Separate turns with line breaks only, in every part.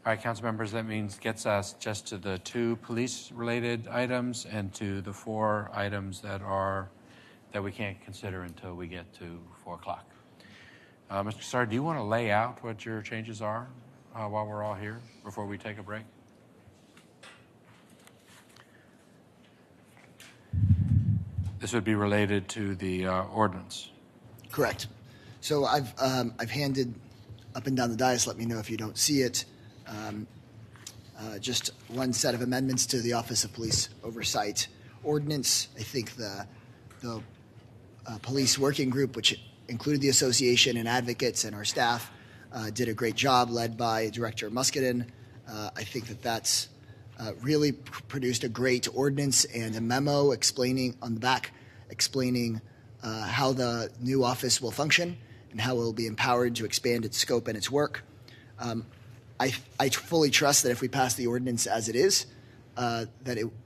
All right, council members, that means gets us just to the 2 police-related items and to the 4 items that we can't consider until we get to 4 o'clock. Mr. Sard, do you want to lay out what your changes are while we're all here before we take a break? This would be related to the ordinance.
Correct. So I've handed up and down the dais. Let me know if you don't see it. Just one set of amendments to the Office of Police Oversight ordinance. I think the police working group, which included the association and advocates and our staff, did a great job, led by Director Muscadin. I think that's really produced a great ordinance and a memo explaining on the back, how the new office will function and how it will be empowered to expand its scope and its work. I fully trust that if we pass the ordinance as it is,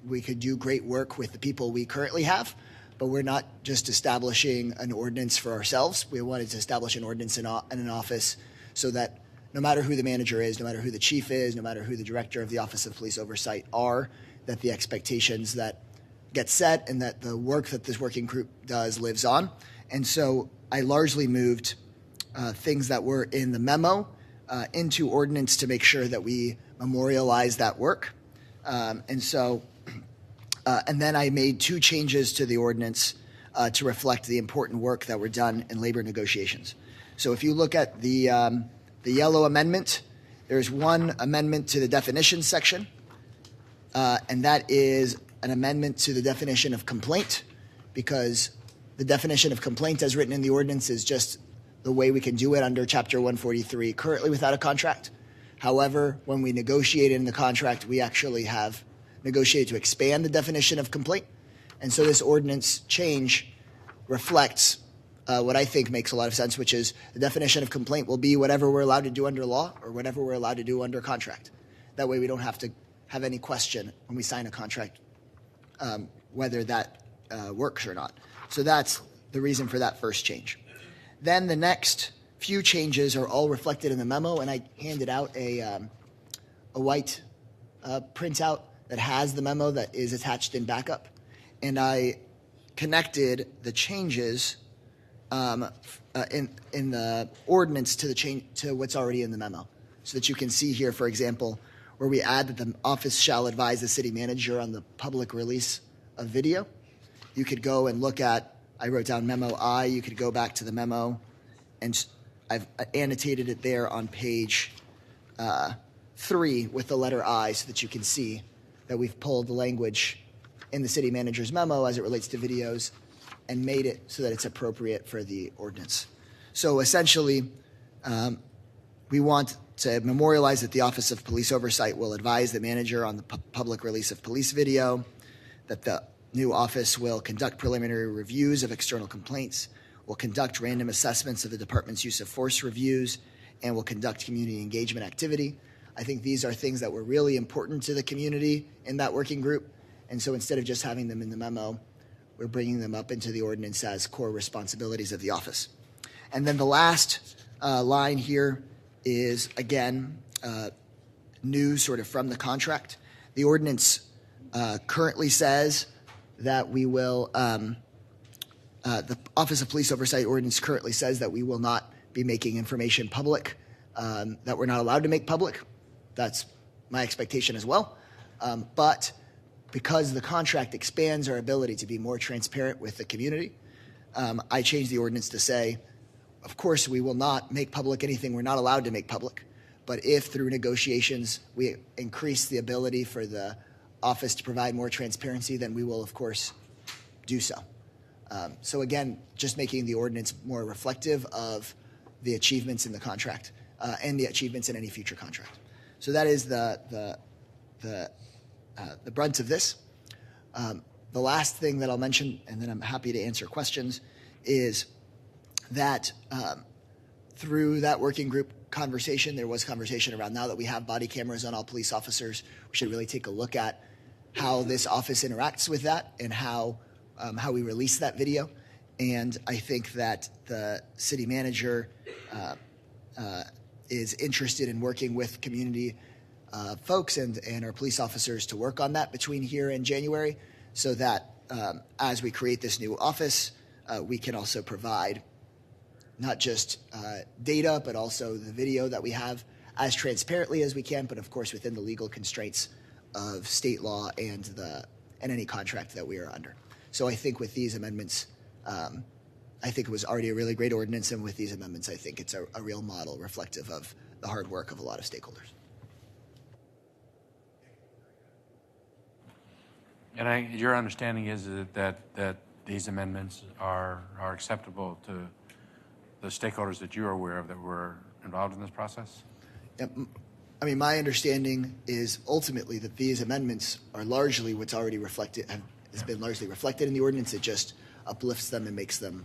we could do great work with the people we currently have, but we're not just establishing an ordinance for ourselves. We wanted to establish an ordinance in an office so that no matter who the manager is, no matter who the chief is, no matter who the director of the Office of Police Oversight are, that the expectations that get set and that the work that this working group does lives on. And so I largely moved things that were in the memo into ordinance to make sure that we memorialize that work. And then I made 2 changes to the ordinance to reflect the important work that were done in labor negotiations. So if you look at the yellow amendment, there's one amendment to the definition section, and that is an amendment to the definition of complaint, because the definition of complaint as written in the ordinance is just the way we can do it under Chapter 143 currently without a contract. However, when we negotiated in the contract, we actually have negotiated to expand the definition of complaint. And so this ordinance change reflects what I think makes a lot of sense, which is the definition of complaint will be whatever we're allowed to do under law or whatever we're allowed to do under contract. That way we don't have to have any question when we sign a contract whether that works or not. So that's the reason for that first change. Then the next few changes are all reflected in the memo, and I handed out a white printout that has the memo that is attached in backup. And I connected the changes in the ordinance to what's already in the memo, so that you can see here, for example, where we add that the office shall advise the city manager on the public release of video. You could go and look at, I wrote down memo I, you could go back to the memo, and I've annotated it there on page 3 with the letter I, so that you can see that we've pulled the language in the city manager's memo as it relates to videos and made it so that it's appropriate for the ordinance. So essentially, we want to memorialize that the Office of Police Oversight will advise the manager on the public release of police video, that the new office will conduct preliminary reviews of external complaints, will conduct random assessments of the department's use of force reviews, and will conduct community engagement activity. I think these are things that were really important to the community in that working group. And so instead of just having them in the memo, we're bringing them up into the ordinance as core responsibilities of the office. And then the last line here is, again, new sort of from the contract. The ordinance currently says that we will, the Office of Police Oversight ordinance currently says that we will not be making information public that we're not allowed to make public. That's my expectation as well. But because the contract expands our ability to be more transparent with the community, I changed the ordinance to say, of course, we will not make public anything we're not allowed to make public. But if through negotiations we increase the ability for the office to provide more transparency, then we will, of course, do so. So again, just making the ordinance more reflective of the achievements in the contract and the achievements in any future contract. So that is the brunt of this. The last thing that I'll mention, and then I'm happy to answer questions, is that through that working group conversation, there was conversation around, now that we have body cameras on all police officers, we should really take a look at how this office interacts with that and how we release that video. And I think that the city manager is interested in working with community folks and our police officers to work on that between here and January, so that as we create this new office, we can also provide not just data, but also the video that we have as transparently as we can, but of course within the legal constraints of state law and any contract that we are under. So I think with these amendments, I think it was already a really great ordinance, and with these amendments, I think it's a real model reflective of the hard work of a lot of stakeholders.
And your understanding is that these amendments are acceptable to the stakeholders that you are aware of that were involved in this process?
I mean, my understanding is ultimately that these amendments are largely what's already reflected, has been largely reflected in the ordinance. It just uplifts them and makes them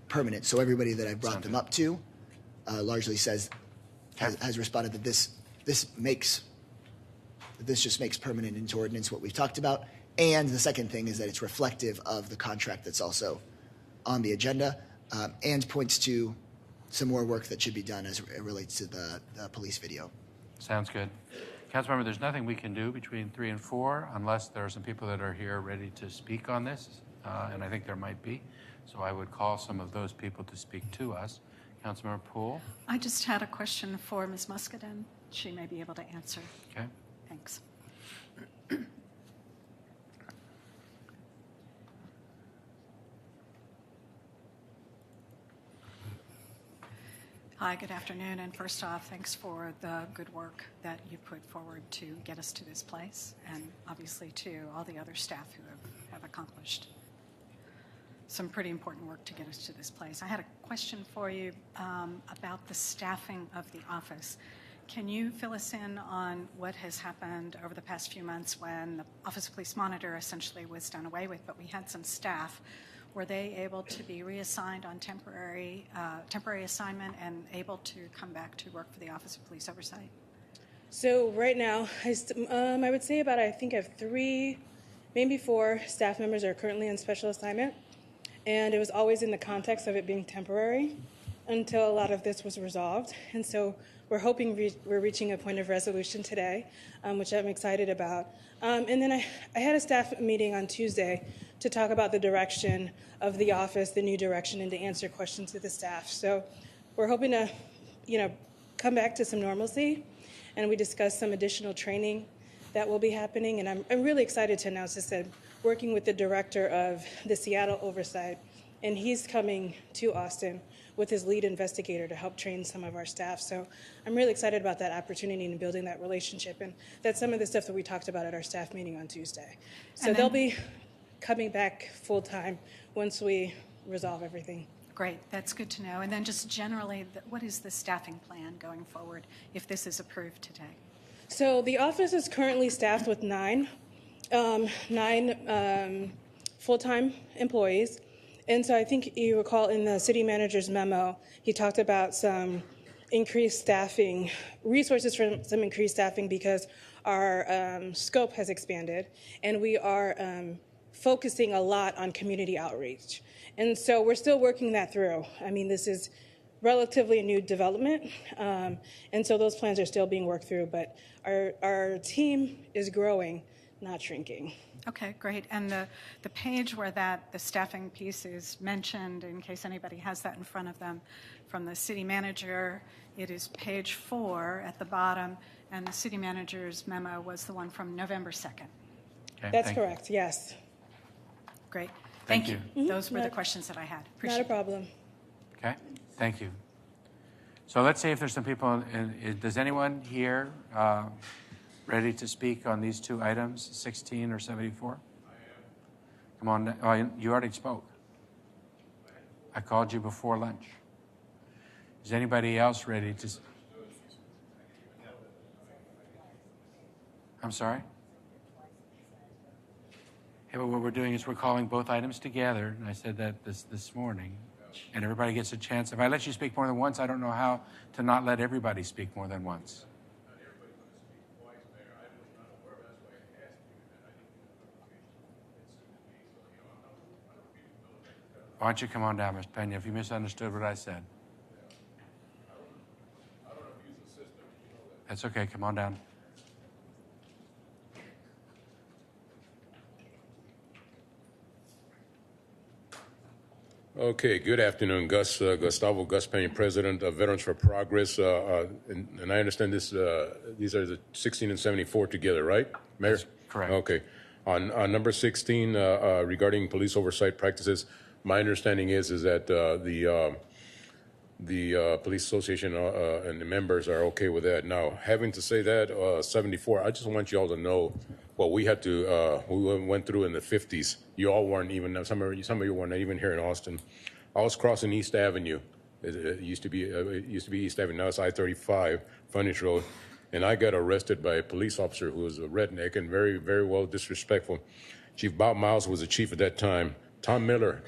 permanent. So everybody that I've brought them up to largely says, has responded that this just makes permanent into ordinance what we've talked about. And the second thing is that it's reflective of the contract that's also on the agenda, and points to some more work that should be done as it relates to the police video.
Sounds good. Councilmember, there's nothing we can do between 3 and 4 unless there are some people that are here ready to speak on this, and I think there might be. So I would call some of those people to speak to us. Councilmember Poole?
I just had a question for Ms. Muscadin. She may be able to answer.
Okay.
Thanks. Hi, good afternoon. And first off, thanks for the good work that you put forward to get us to this place, and obviously to all the other staff who have accomplished some pretty important work to get us to this place. I had a question for you about the staffing of the office. Can you fill us in on what has happened over the past few months when the Office of Police Monitor essentially was done away with, but we had some staff? Were they able to be reassigned on temporary assignment and able to come back to work for the Office of Police Oversight?
So right now, I would say I think I have 3, maybe 4 staff members are currently on special assignment. And it was always in the context of it being temporary until a lot of this was resolved. And so we're hoping we're reaching a point of resolution today, which I'm excited about. And then I had a staff meeting on Tuesday to talk about the direction of the office, the new direction, and to answer questions to the staff. So we're hoping to, come back to some normalcy, and we discussed some additional training that will be happening. And I'm really excited to announce this, that working with the director of the Seattle Oversight, and he's coming to Austin with his lead investigator to help train some of our staff. So I'm really excited about that opportunity and building that relationship. And that's some of the stuff that we talked about at our staff meeting on Tuesday. So they'll be coming back full-time once we resolve everything.
Great, that's good to know. And then just generally, what is the staffing plan going forward if this is approved today?
So the office is currently staffed with 9 full-time employees. And so I think you recall in the city manager's memo, he talked about some increased staffing, resources for some increased staffing because our scope has expanded, and we are focusing a lot on community outreach. And so we're still working that through. I mean, this is relatively a new development, and so those plans are still being worked through, but our team is growing, not shrinking.
Okay, great. And the page where the staffing piece is mentioned, in case anybody has that in front of them, from the city manager, it is page 4 at the bottom, and the city manager's memo was the one from November 2nd.
Okay,
That's correct, yes.
Great.
Thank you.
Mm-hmm. Those were the questions that I had. Appreciate
Not a problem.
Okay, thank you. So let's see if there's some people, does anyone here ready to speak on these 2 items, 16 or 74? I am. Come on, oh, you already spoke. I called you before lunch. Is anybody else ready to? I'm sorry? Hey, but what we're doing is we're calling both items together, and I said that this morning, and everybody gets a chance. If I let you speak more than once, I don't know how to not let everybody speak more than once. Why don't you come on down, Mr. Pena, if you misunderstood what I said. That's okay, come on down.
Okay, good afternoon, Gus. Gustavo Gus Peña, President of Veterans for Progress. And I understand these are the 16 and 74 together, right, Mayor?
That's correct.
Okay. On number 16, regarding police oversight practices, my understanding is that the Police Association and the members are okay with that. Now, having to say that, 74, I just want you all to know what we had to, we went through in the 50s. You all weren't even, some of you weren't even here in Austin. I was crossing East Avenue. It used to be East Avenue, now it's I-35, Frontage Road. And I got arrested by a police officer who was a redneck and very, very well disrespectful. Chief Bob Miles was the chief at that time.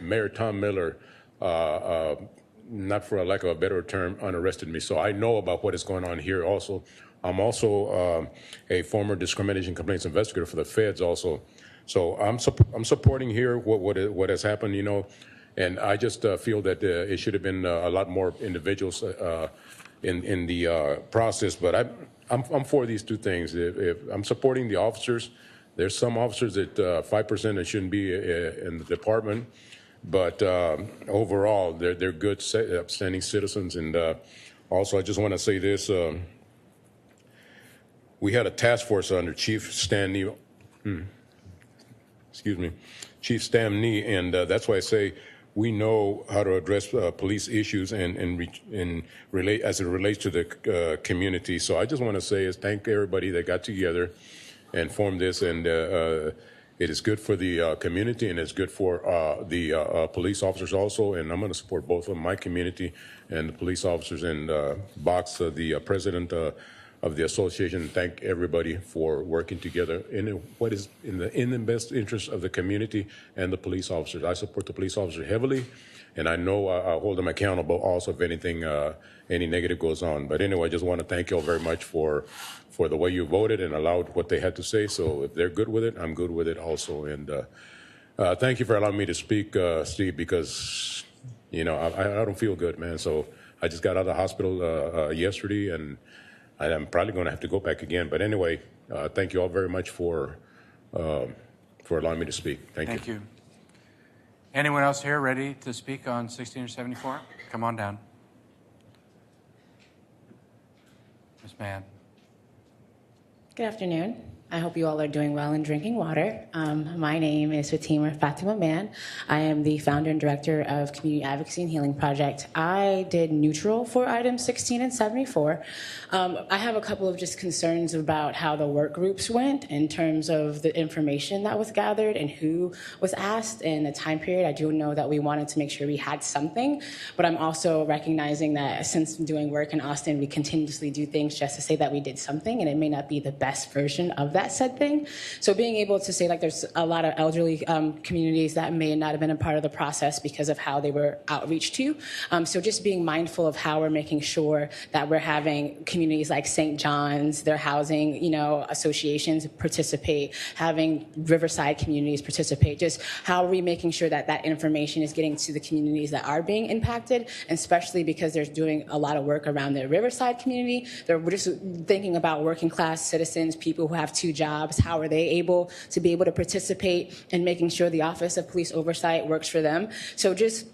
Mayor Tom Miller, not for a lack of a better term, unarrested me. So I know about what is going on here also. I'm also a former discrimination complaints investigator for the feds also. So I'm supporting here what has happened, you know, and I just feel that it should have been a lot more individuals in the process. But I'm for these two things. If I'm supporting the officers. There's some officers that 5% that shouldn't be in the department, but overall they're good, upstanding citizens. And also, I just want to say this: we had a task force under Chief Stan Nee, Chief Stan Nee, and that's why I say we know how to address police issues and relate as it relates to the community. So I just want to say is thank everybody that got together and formed this, and it is good for the community and it's good for the police officers also. And I'm going to support both of them, my community and the police officers. And Box, the president of the association, thank everybody for working together in what is in the best interest of the community and the police officers. I support the police officers heavily, and I know I'll hold them accountable also if anything, any negative goes on. But anyway, I just want to thank you all very much for the way you voted and allowed what they had to say. So if they're good with it, I'm good with it also. And thank you for allowing me to speak, Steve, because, you know, I don't feel good, man. So I just got out of the hospital yesterday, and I'm probably going to have to go back again. But anyway, thank you all very much for allowing me to speak. Thank you.
Anyone else here ready to speak on 16 or 74? Come on down. Ms. Mann.
Good afternoon. I hope you all are doing well and drinking water. My name is Fatima Mann. I am the founder and director of Community Advocacy and Healing Project. I did neutral for items 16 and 74. I have a couple of just concerns about how the work groups went in terms of the information that was gathered and who was asked and the time period. I do know that we wanted to make sure we had something, but I'm also recognizing that since doing work in Austin, we continuously do things just to say that we did something, and it may not be the best version of that said thing. So being able to say, like, there's a lot of elderly communities that may not have been a part of the process because of how they were outreach to. So just being mindful of how we're making sure that we're having communities like St. John's, their housing, you know, associations participate, having Riverside communities participate. Just how are we making sure that that information is getting to the communities that are being impacted, especially because they're doing a lot of work around the Riverside community. They're just thinking about working class citizens, people who have 2 jobs. How are they able to participate in making sure the Office of Police Oversight works for them? So just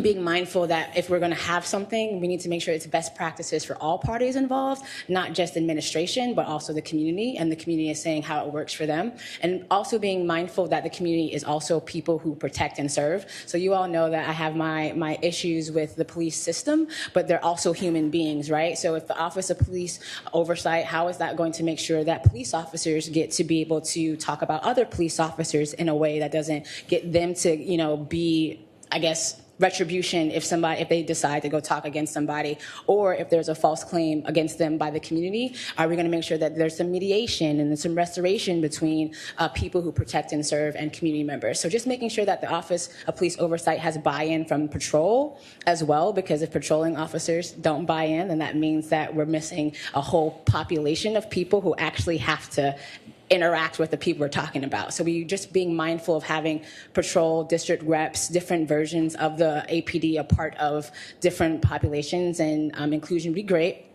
being mindful that if we're going to have something, we need to make sure it's best practices for all parties involved, not just administration, but also the community, and the community is saying how it works for them. And also being mindful that the community is also people who protect and serve. So you all know that I have my issues with the police system, but they're also human beings, right? So if the Office of Police Oversight, how is that going to make sure that police officers get to be able to talk about other police officers in a way that doesn't get them to, you know, be, I guess, retribution if they decide to go talk against somebody, or if there's a false claim against them by the community? Are we going to make sure that there's some mediation and some restoration between people who protect and serve and community members? So just making sure that the Office of Police Oversight has buy-in from patrol as well, because if patrolling officers don't buy in, then that means that we're missing a whole population of people who actually have to interact with the people we're talking about. So we just being mindful of having patrol, district reps, different versions of the APD a part of different populations, and inclusion would be great.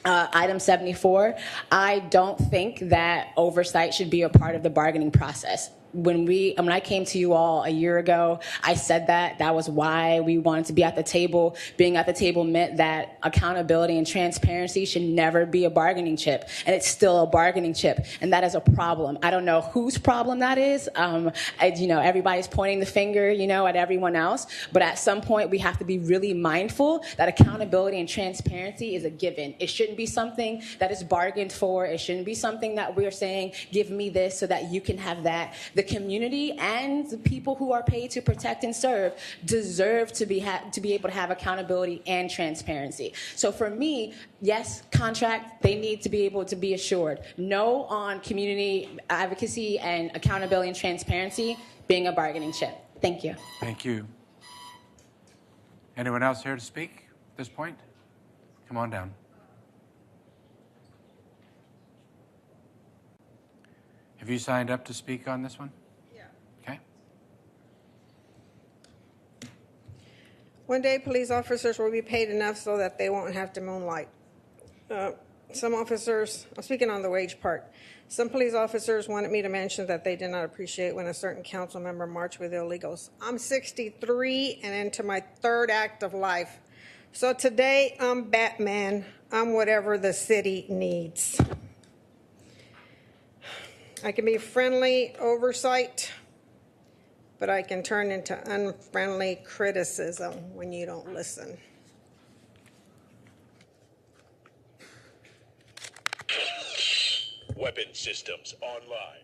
Item 74, I don't think that oversight should be a part of the bargaining process. when I came to you all a year ago, I said that was why we wanted to be at the table. Being at the table meant that accountability and transparency should never be a bargaining chip, and it's still a bargaining chip, and that is a problem. I don't know whose problem that is. Everybody's pointing the finger, at everyone else, but at some point we have to be really mindful that accountability and transparency is a given. It shouldn't be something that is bargained for. It shouldn't be something that we're saying, give me this so that you can have that. The community and the people who are paid to protect and serve deserve to be able to have accountability and transparency. So for me, yes, contract, they need to be able to be assured. No on community advocacy and accountability and transparency being a bargaining chip. Thank you.
Thank you. Anyone else here to speak at this point? Come on down. Have you signed up to speak on this one?
Yeah.
Okay.
One day, police officers will be paid enough so that they won't have to moonlight. Some officers, I'm speaking on the wage part, some police officers wanted me to mention that they did not appreciate when a certain council member marched with illegals. I'm 63 and into my third act of life. So today, I'm Batman. I'm whatever the city needs. I can be friendly oversight, but I can turn into unfriendly criticism when you don't listen.
Weapon systems online.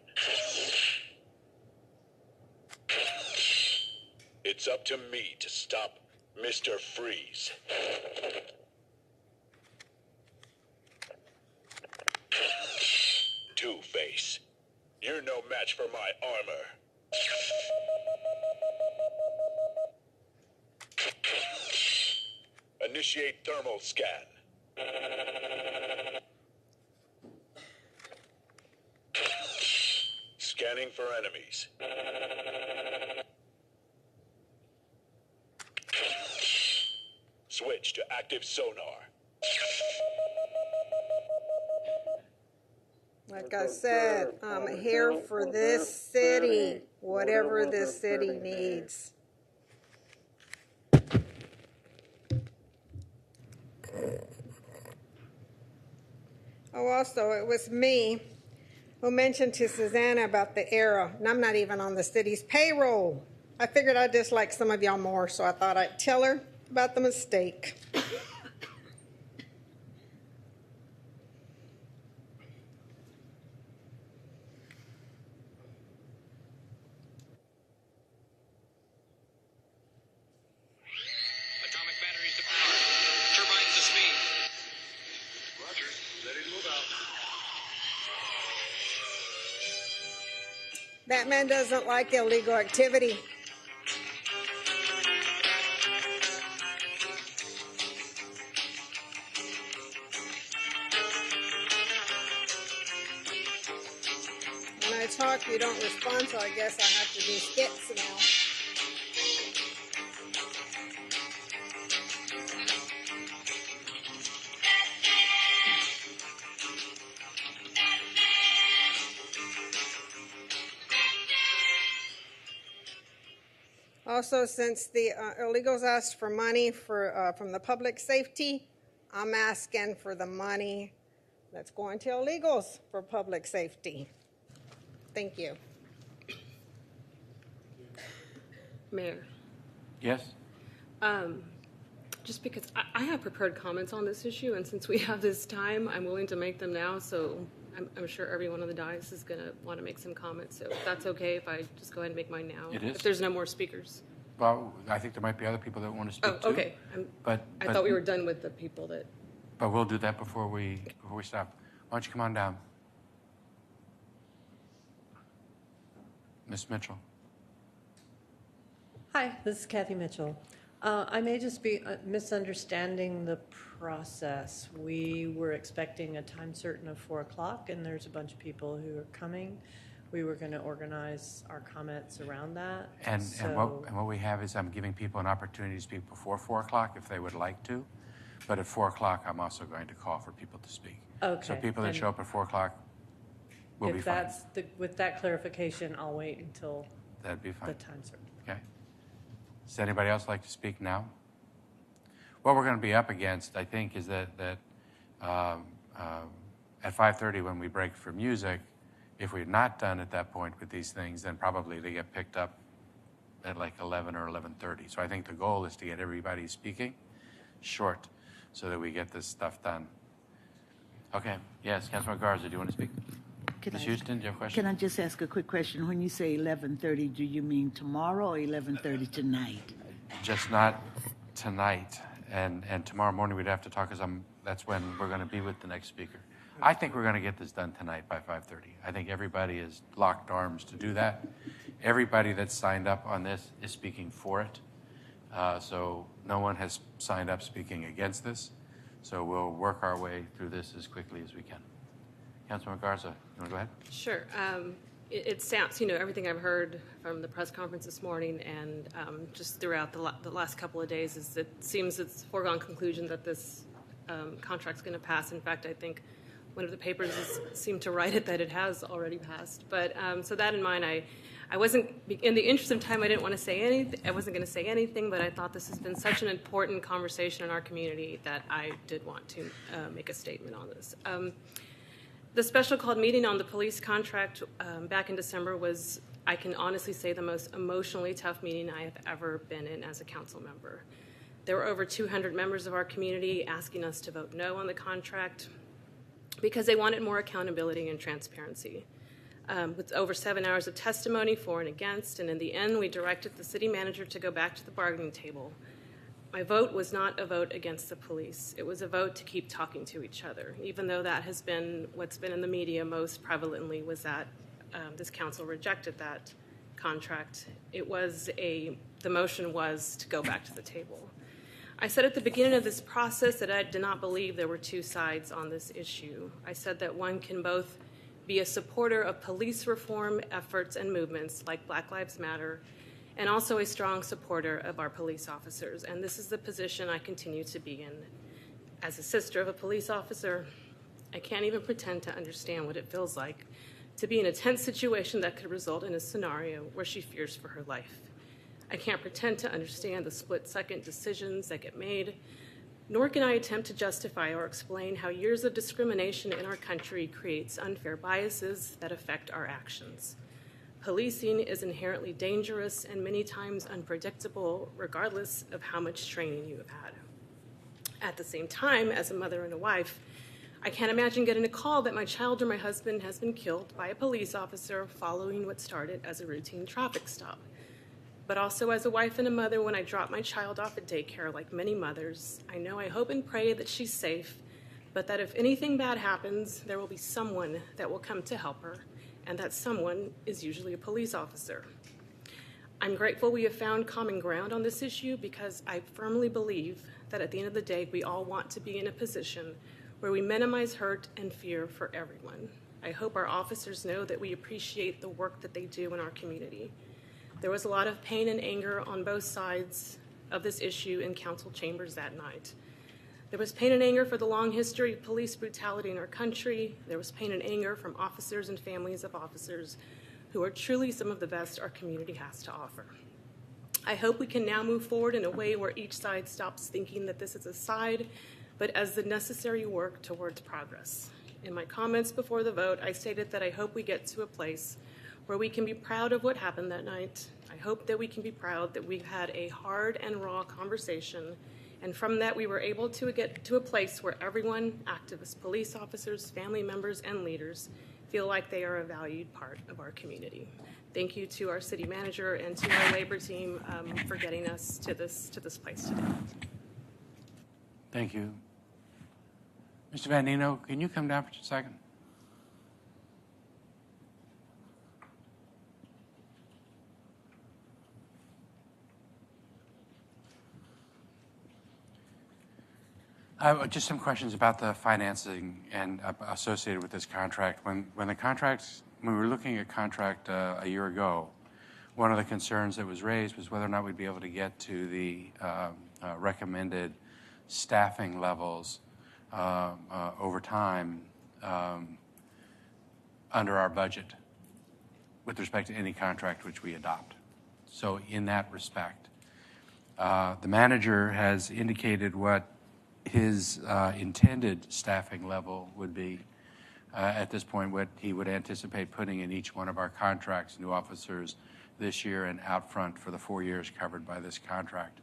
It's up to me to stop Mr. Freeze. Two-Face, you're no match for my armor. Initiate thermal scan. Scanning for enemies. Switch to active sonar.
Like I said, I'm here for this city, whatever this city needs. Oh, also, it was me who mentioned to Susanna about the era, and I'm not even on the city's payroll. I figured I'd dislike some of y'all more, so I thought I'd tell her about the mistake.
Atomic batteries to power. Turbines to speed.
Roger, ready to move out.
Batman doesn't like illegal activity. When I talk, you don't respond, so I guess I have to do skits now. Also, since the illegals asked for money from the public safety, I'm asking for the money that's going to illegals for public safety. Thank you.
Mayor,
Yes?
just because I have prepared comments on this issue, and since we have this time, I'm willing to make them now, so I'm sure everyone on the dais is going to want to make some comments, so if that's okay if I just go ahead and make mine now.
It is.
If there's no more speakers.
Well, I think there might be other people that want to speak
Oh,
too.
okay.
But
I thought we were done with the people that...
But we'll do that before we stop. Why don't you come on down? Ms. Mitchell.
Hi, this is Kathy Mitchell. I may just be misunderstanding the process. We were expecting a time certain of 4 o'clock, and there's a bunch of people who are coming. We were going to organize our comments around that.
And what we have is I'm giving people an opportunity to speak before 4 o'clock if they would like to. But at 4 o'clock, I'm also going to call for people to speak.
Okay.
So people that show up at 4 o'clock, We'll be
If
fine.
that's with that clarification, I'll wait until
That'd be fine.
the time certain.
Okay. Does anybody else like to speak now? What we're going to be up against, I think, is that at 5:30 when we break for music, if we're not done at that point with these things, then probably they get picked up at like 11 or 11:30. So I think the goal is to get everybody speaking short so that we get this stuff done. Okay. Yes, Councilman Garza, do you want to speak? Ms. Houston, do you have a question?
Can I just ask a quick question? When you say 11:30, do you mean tomorrow or 11:30 tonight?
Just not tonight. And tomorrow morning we'd have to talk because that's when we're going to be with the next speaker. I think we're going to get this done tonight by 5:30. I think everybody is locked arms to do that. Everybody that's signed up on this is speaking for it. So no one has signed up speaking against this. So we'll work our way through this as quickly as we can. Councilman Garza, you want to go ahead?
Sure. It sounds, everything I've heard from the press conference this morning and just throughout the last couple of days is it seems it's a foregone conclusion that this contract's going to pass. In fact, I think one of the papers seemed to write it that it has already passed. But so that in mind, I wasn't, in the interest of time, I didn't want to say anything. I wasn't going to say anything, but I thought this has been such an important conversation in our community that I did want to make a statement on this. The special called meeting on the police contract back in December was, I can honestly say, the most emotionally tough meeting I have ever been in as a council member. There were over 200 members of our community asking us to vote no on the contract because they wanted more accountability and transparency. With over 7 hours of testimony for and against, and in the end, we directed the city manager to go back to the bargaining table. My vote was not a vote against the police. It was a vote to keep talking to each other, even though that has been what's been in the media most prevalently was that this council rejected that contract. The motion was to go back to the table. I said at the beginning of this process that I did not believe there were two sides on this issue. I said that one can both be a supporter of police reform efforts and movements like Black Lives Matter and also a strong supporter of our police officers. And this is the position I continue to be in. As a sister of a police officer, I can't even pretend to understand what it feels like to be in a tense situation that could result in a scenario where she fears for her life. I can't pretend to understand the split-second decisions that get made, nor can I attempt to justify or explain how years of discrimination in our country creates unfair biases that affect our actions. Policing is inherently dangerous and many times unpredictable, regardless of how much training you have had. At the same time, as a mother and a wife, I can't imagine getting a call that my child or my husband has been killed by a police officer following what started as a routine traffic stop. But also as a wife and a mother, when I drop my child off at daycare, like many mothers, I know, I hope and pray that she's safe, but that if anything bad happens, there will be someone that will come to help her, and that someone is usually a police officer. I'm grateful we have found common ground on this issue because I firmly believe that at the end of the day, we all want to be in a position where we minimize hurt and fear for everyone. I hope our officers know that we appreciate the work that they do in our community. There was a lot of pain and anger on both sides of this issue in council chambers that night. There was pain and anger for the long history of police brutality in our country. There was pain and anger from officers and families of officers who are truly some of the best our community has to offer. I hope we can now move forward in a way where each side stops thinking that this is a side, but as the necessary work towards progress. In my comments before the vote, I stated that I hope we get to a place where we can be proud of what happened that night. I hope that we can be proud that we've had a hard and raw conversation, and from that we were able to get to a place where everyone, activists, police officers, family members, and leaders, feel like they are a valued part of our community. Thank you to our city manager and to our labor team for getting us to this place today.
Thank you. Mr. Van Nino, can you come down for just a second? Just some questions about the financing and associated with this contract. When we were looking at contract a year ago, one of the concerns that was raised was whether or not we'd be able to get to the recommended staffing levels over time under our budget with respect to any contract which we adopt. So in that respect, the manager has indicated what his intended staffing level would be at this point, what he would anticipate putting in each one of our contracts, new officers this year and out front for the 4 years covered by this contract.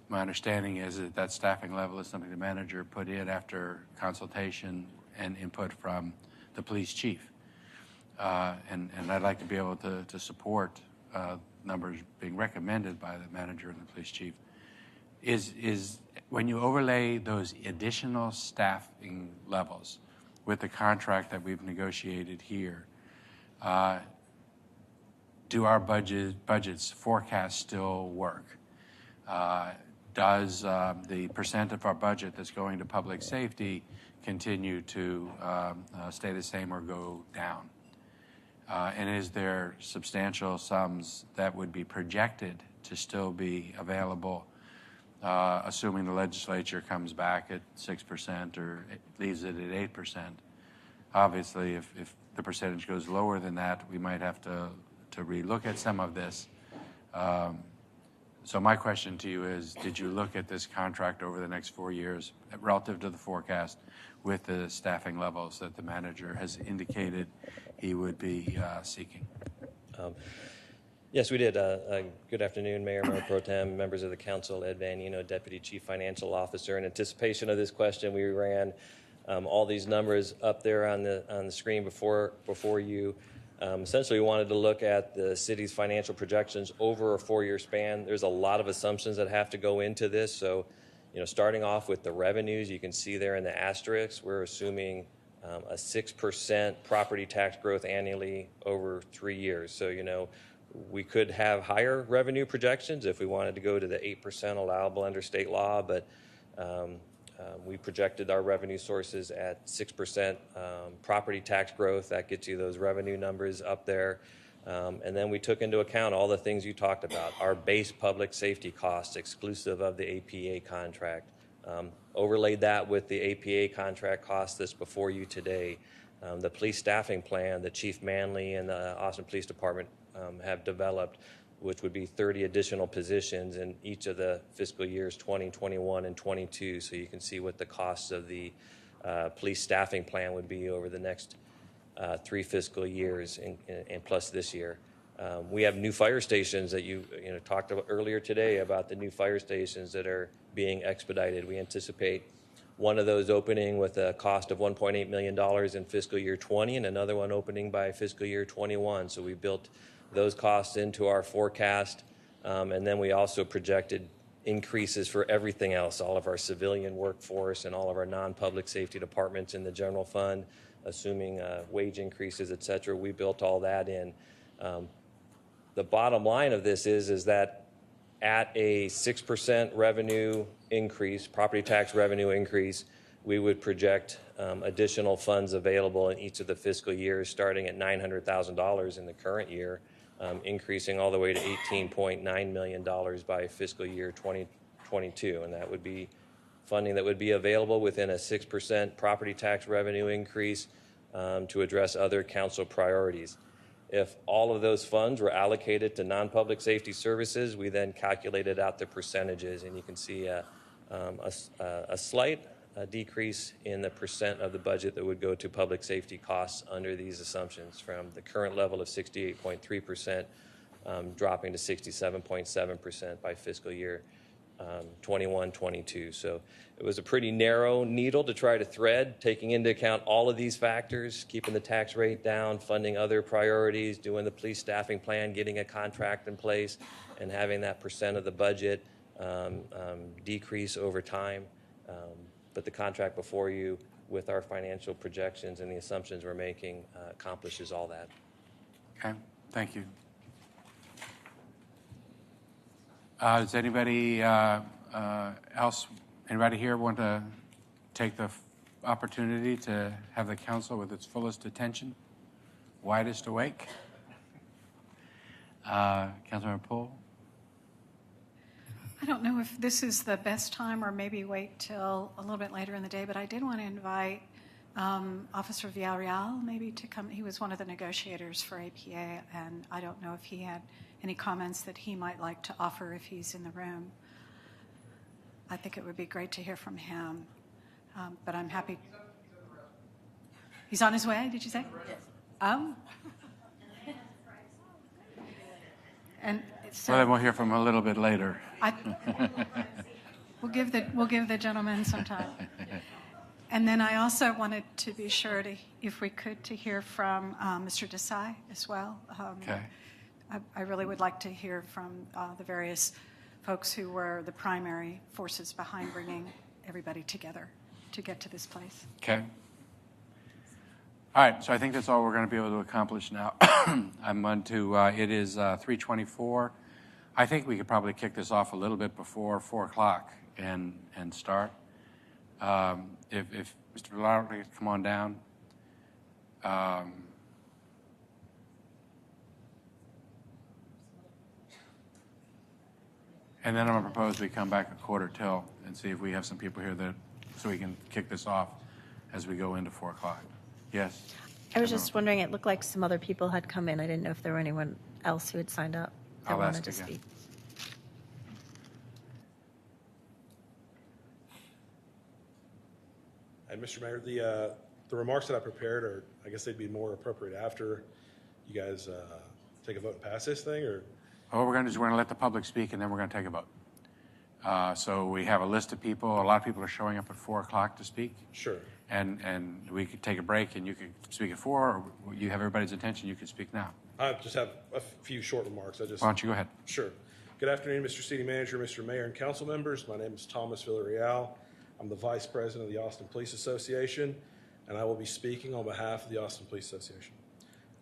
My understanding is that that staffing level is something the manager put in after consultation and input from the police chief. And I'd like to be able to support numbers being recommended by the manager and the police chief. Is when you overlay those additional staffing levels with the contract that we've negotiated here, do our budget's forecast still work? Does the percent of our budget that's going to public safety continue to stay the same or go down? And is there substantial sums that would be projected to still be available, assuming the legislature comes back at 6% or leaves it at 8%? Obviously, if the percentage goes lower than that, we might have to relook at some of this. So my question to you is, did you look at this contract over the next 4 years relative to the forecast with the staffing levels that the manager has indicated he would be seeking?
Yes, we did. Good afternoon, Mayor, Mayor Pro Tem, members of the council, Ed Vanino, Deputy Chief Financial Officer. In anticipation of this question, we ran all these numbers up there on the screen before you. Essentially, we wanted to look at the city's financial projections over a 4-year span. There's a lot of assumptions that have to go into this. So, starting off with the revenues, you can see there in the asterisk, we're assuming a 6% property tax growth annually over 3 years. So, we could have higher revenue projections if we wanted to go to the 8% allowable under state law, but we projected our revenue sources at 6% property tax growth. That gets you those revenue numbers up there. And then we took into account all the things you talked about, our base public safety costs exclusive of the APA contract. Overlaid that with the APA contract cost that's before you today. The police staffing plan that Chief Manley and the Austin Police Department have developed, which would be 30 additional positions in each of the fiscal years 20, 21, and 22. So you can see what the costs of the police staffing plan would be over the next 3 fiscal years and plus this year. We have new fire stations that you talked about earlier today about the new fire stations that are being expedited. We anticipate one of those opening with a cost of $1.8 million in fiscal year 20 and another one opening by fiscal year 21. So we built those costs into our forecast. And then we also projected increases for everything else, all of our civilian workforce and all of our non-public safety departments in the general fund, assuming wage increases, et cetera. We built all that in. The bottom line of this is that at a 6% revenue increase, property tax revenue increase, we would project additional funds available in each of the fiscal years, starting at $900,000 in the current year, increasing all the way to $18.9 million by fiscal year 2022. And that would be funding that would be available within a 6% property tax revenue increase to address other council priorities. If all of those funds were allocated to non-public safety services, we then calculated out the percentages, and you can see a slight decrease in the percent of the budget that would go to public safety costs under these assumptions, from the current level of 68.3% dropping to 67.7% by fiscal year 21-22. So it was a pretty narrow needle to try to thread, taking into account all of these factors, keeping the tax rate down, funding other priorities, doing the police staffing plan, getting a contract in place, and having that percent of the budget decrease over time. But the contract before you, with our financial projections and the assumptions we're making, accomplishes all that.
Okay, thank you. Does anybody else, anybody here want to take the opportunity to have the council with its fullest attention, widest awake? Councilmember Poole?
I don't know if this is the best time or maybe wait till a little bit later in the day, but I did want to invite Officer Villarreal maybe to come. He was one of the negotiators for APA, and I don't know if he had any comments that he might like to offer if he's in the room. I think it would be great to hear from him, but I'm happy. He's on his way, did you say? Yes. And so
well, then we'll hear from him a little bit later.
We'll give the gentleman some time. And then I also wanted to be sure to, if we could, to hear from Mr. Desai as well.
Okay.
I really would like to hear from the various folks who were the primary forces behind bringing everybody together to get to this place.
Okay. All right, so I think that's all we're going to be able to accomplish now. I'm on to, it is 3:24. I think we could probably kick this off a little bit before 4 o'clock and start. If Mr. Villar could come on down. And then I'm going to propose we come back 1:45 and see if we have some people here that, so we can kick this off as we go into 4 o'clock. Yes?
I was just wondering, it looked like some other people had come in. I didn't know if there were anyone else who had signed up that
I'll
wanted
ask
to
again.
speak.
And Mr. Mayor, the remarks that I prepared are, I guess they'd be more appropriate after you guys take a vote and pass this thing, or?
What we're going to do is we're going to let the public speak, and then we're going to take a vote. So we have a list of people. A lot of people are showing up at 4 o'clock to speak.
Sure.
And we could take a break, and you could speak at 4, or you have everybody's attention. You can speak now.
I just have a few short remarks.
Why don't you go ahead?
Sure. Good afternoon, Mr. City Manager, Mr. Mayor, and council members. My name is Thomas Villarreal. I'm the Vice President of the Austin Police Association, and I will be speaking on behalf of the Austin Police Association.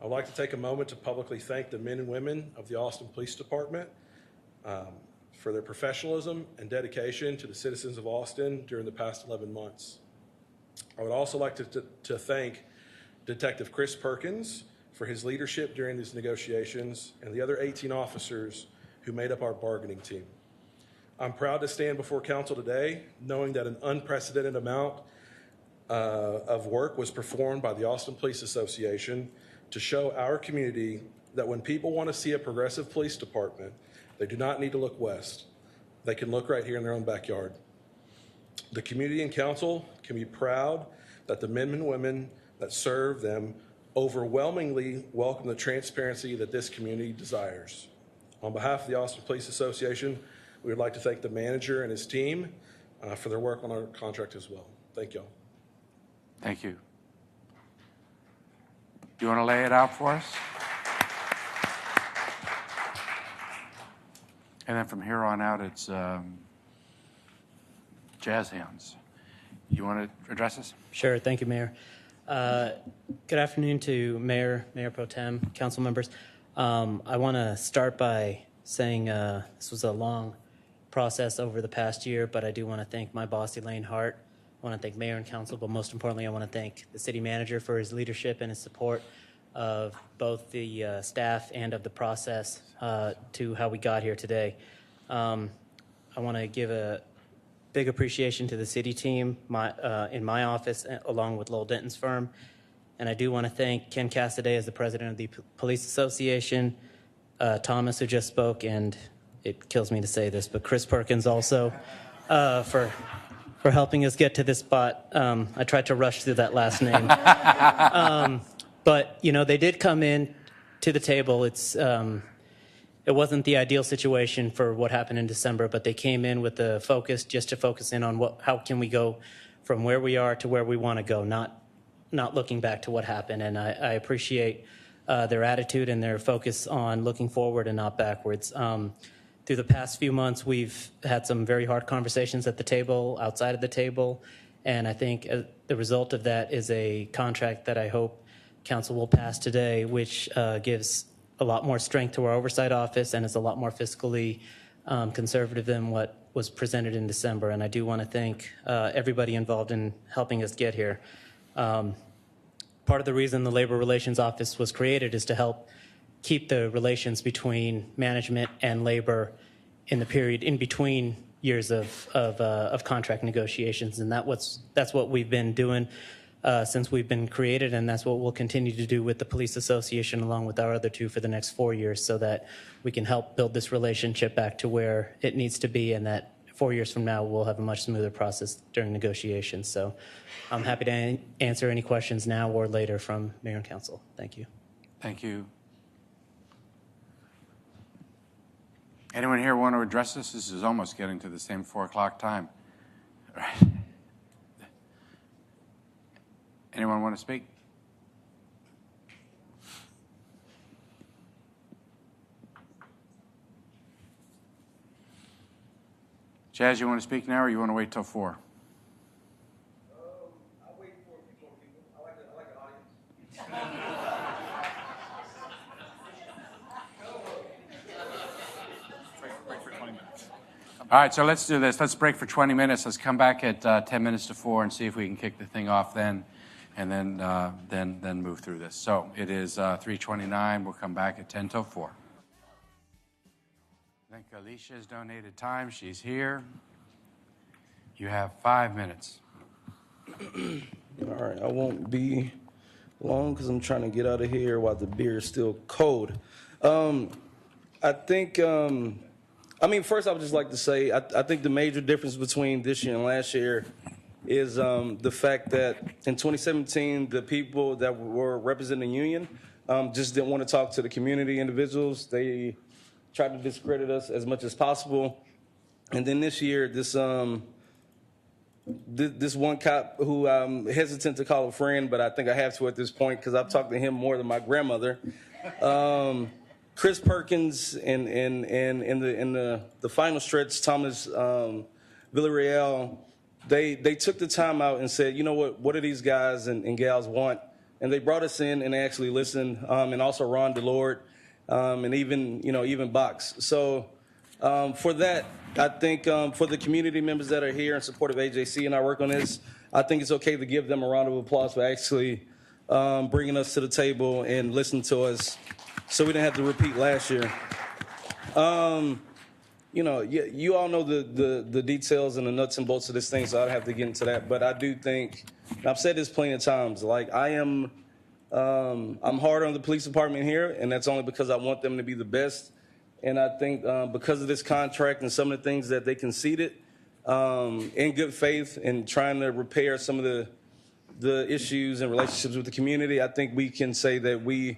I would like to take a moment to publicly thank the men and women of the Austin Police Department for their professionalism and dedication to the citizens of Austin during the past 11 months. I would also like to thank Detective Chris Perkins for his leadership during these negotiations and the other 18 officers who made up our bargaining team. I'm proud to stand before council today knowing that an unprecedented amount of work was performed by the Austin Police Association to show our community that when people want to see a progressive police department, they do not need to look west. They can look right here in their own backyard. The community and council can be proud that the men and women that serve them overwhelmingly welcome the transparency that this community desires. On behalf of the Austin Police Association, we would like to thank the manager and his team for their work on our contract as well. Thank y'all.
Thank you. Do you want to lay it out for us? And then from here on out, it's jazz hands. You want to address us?
Sure. Thank you, Mayor. Good afternoon to Mayor Pro Tem, council members. I want to start by saying this was a long process over the past year, but I do want to thank my boss, Elaine Hart. I want to thank Mayor and Council, but most importantly, I want to thank the City Manager for his leadership and his support of both the staff and of the process to how we got here today. I want to give a big appreciation to the city team in my office, along with Lowell Denton's firm. And I do want to thank Ken Cassidy as the president of the Police Association, Thomas, who just spoke, and it kills me to say this, but Chris Perkins also for helping us get to this spot. I tried to rush through that last name. But, you know, they did come in to the table. It wasn't the ideal situation for what happened in December, but they came in with the focus just to focus in on how can we go from where we are to where we want to go, not looking back to what happened. And I appreciate their attitude and their focus on looking forward and not backwards. Through the past few months, we've had some very hard conversations at the table, outside of the table, and I think the result of that is a contract that I hope Council will pass today, which gives a lot more strength to our oversight office and is a lot more fiscally conservative than what was presented in December. And I do want to thank everybody involved in helping us get here. Part of the reason the Labor Relations Office was created is to help keep the relations between management and labor in the period in between years of contract negotiations, and that's what we've been doing since we've been created, and that's what we'll continue to do with the Police Association along with our other two for the next 4 years so that we can help build this relationship back to where it needs to be, and that 4 years from now we'll have a much smoother process during negotiations. So I'm happy to answer any questions now or later from Mayor and Council. Thank you.
Thank you. Anyone here want to address this? This is almost getting to the same 4 o'clock time. All right. Anyone want to speak? Chaz, you want to speak now or you want to wait till 4?
I'll wait for a few more people. I like an audience.
Break for 20 minutes. All right, so let's do this. Let's break for 20 minutes. Let's come back at 10 minutes to 4 and see if we can kick the thing off then, and then move through this. So it is 3:29. We'll come back at 10 till 4. I think Alicia's donated time. She's here. You have 5 minutes.
All right, I won't be long because I'm trying to get out of here while the beer is still cold. I think, first I would just like to say, I think the major difference between this year and last year is the fact that in 2017, the people that were representing the union just didn't want to talk to the community individuals. They tried to discredit us as much as possible. And then this year, this one cop who I'm hesitant to call a friend, but I think I have to at this point because I've talked to him more than my grandmother. Chris Perkins and in the final stretch, Thomas Villarreal, they took the time out and said, you know what do these guys and gals want? And they brought us in and they actually listened, and also Ron DeLord, and even Box. So for that, I think for the community members that are here in support of AJC and I work on this, I think it's okay to give them a round of applause for actually bringing us to the table and listening to us so we didn't have to repeat last year. You all know the details and the nuts and bolts of this thing, so I don't have to get into that. But I do think, and I've said this plenty of times, like I'm hard on the police department here, and that's only because I want them to be the best. And I think because of this contract and some of the things that they conceded in good faith and trying to repair some of the issues and relationships with the community, I think we can say that we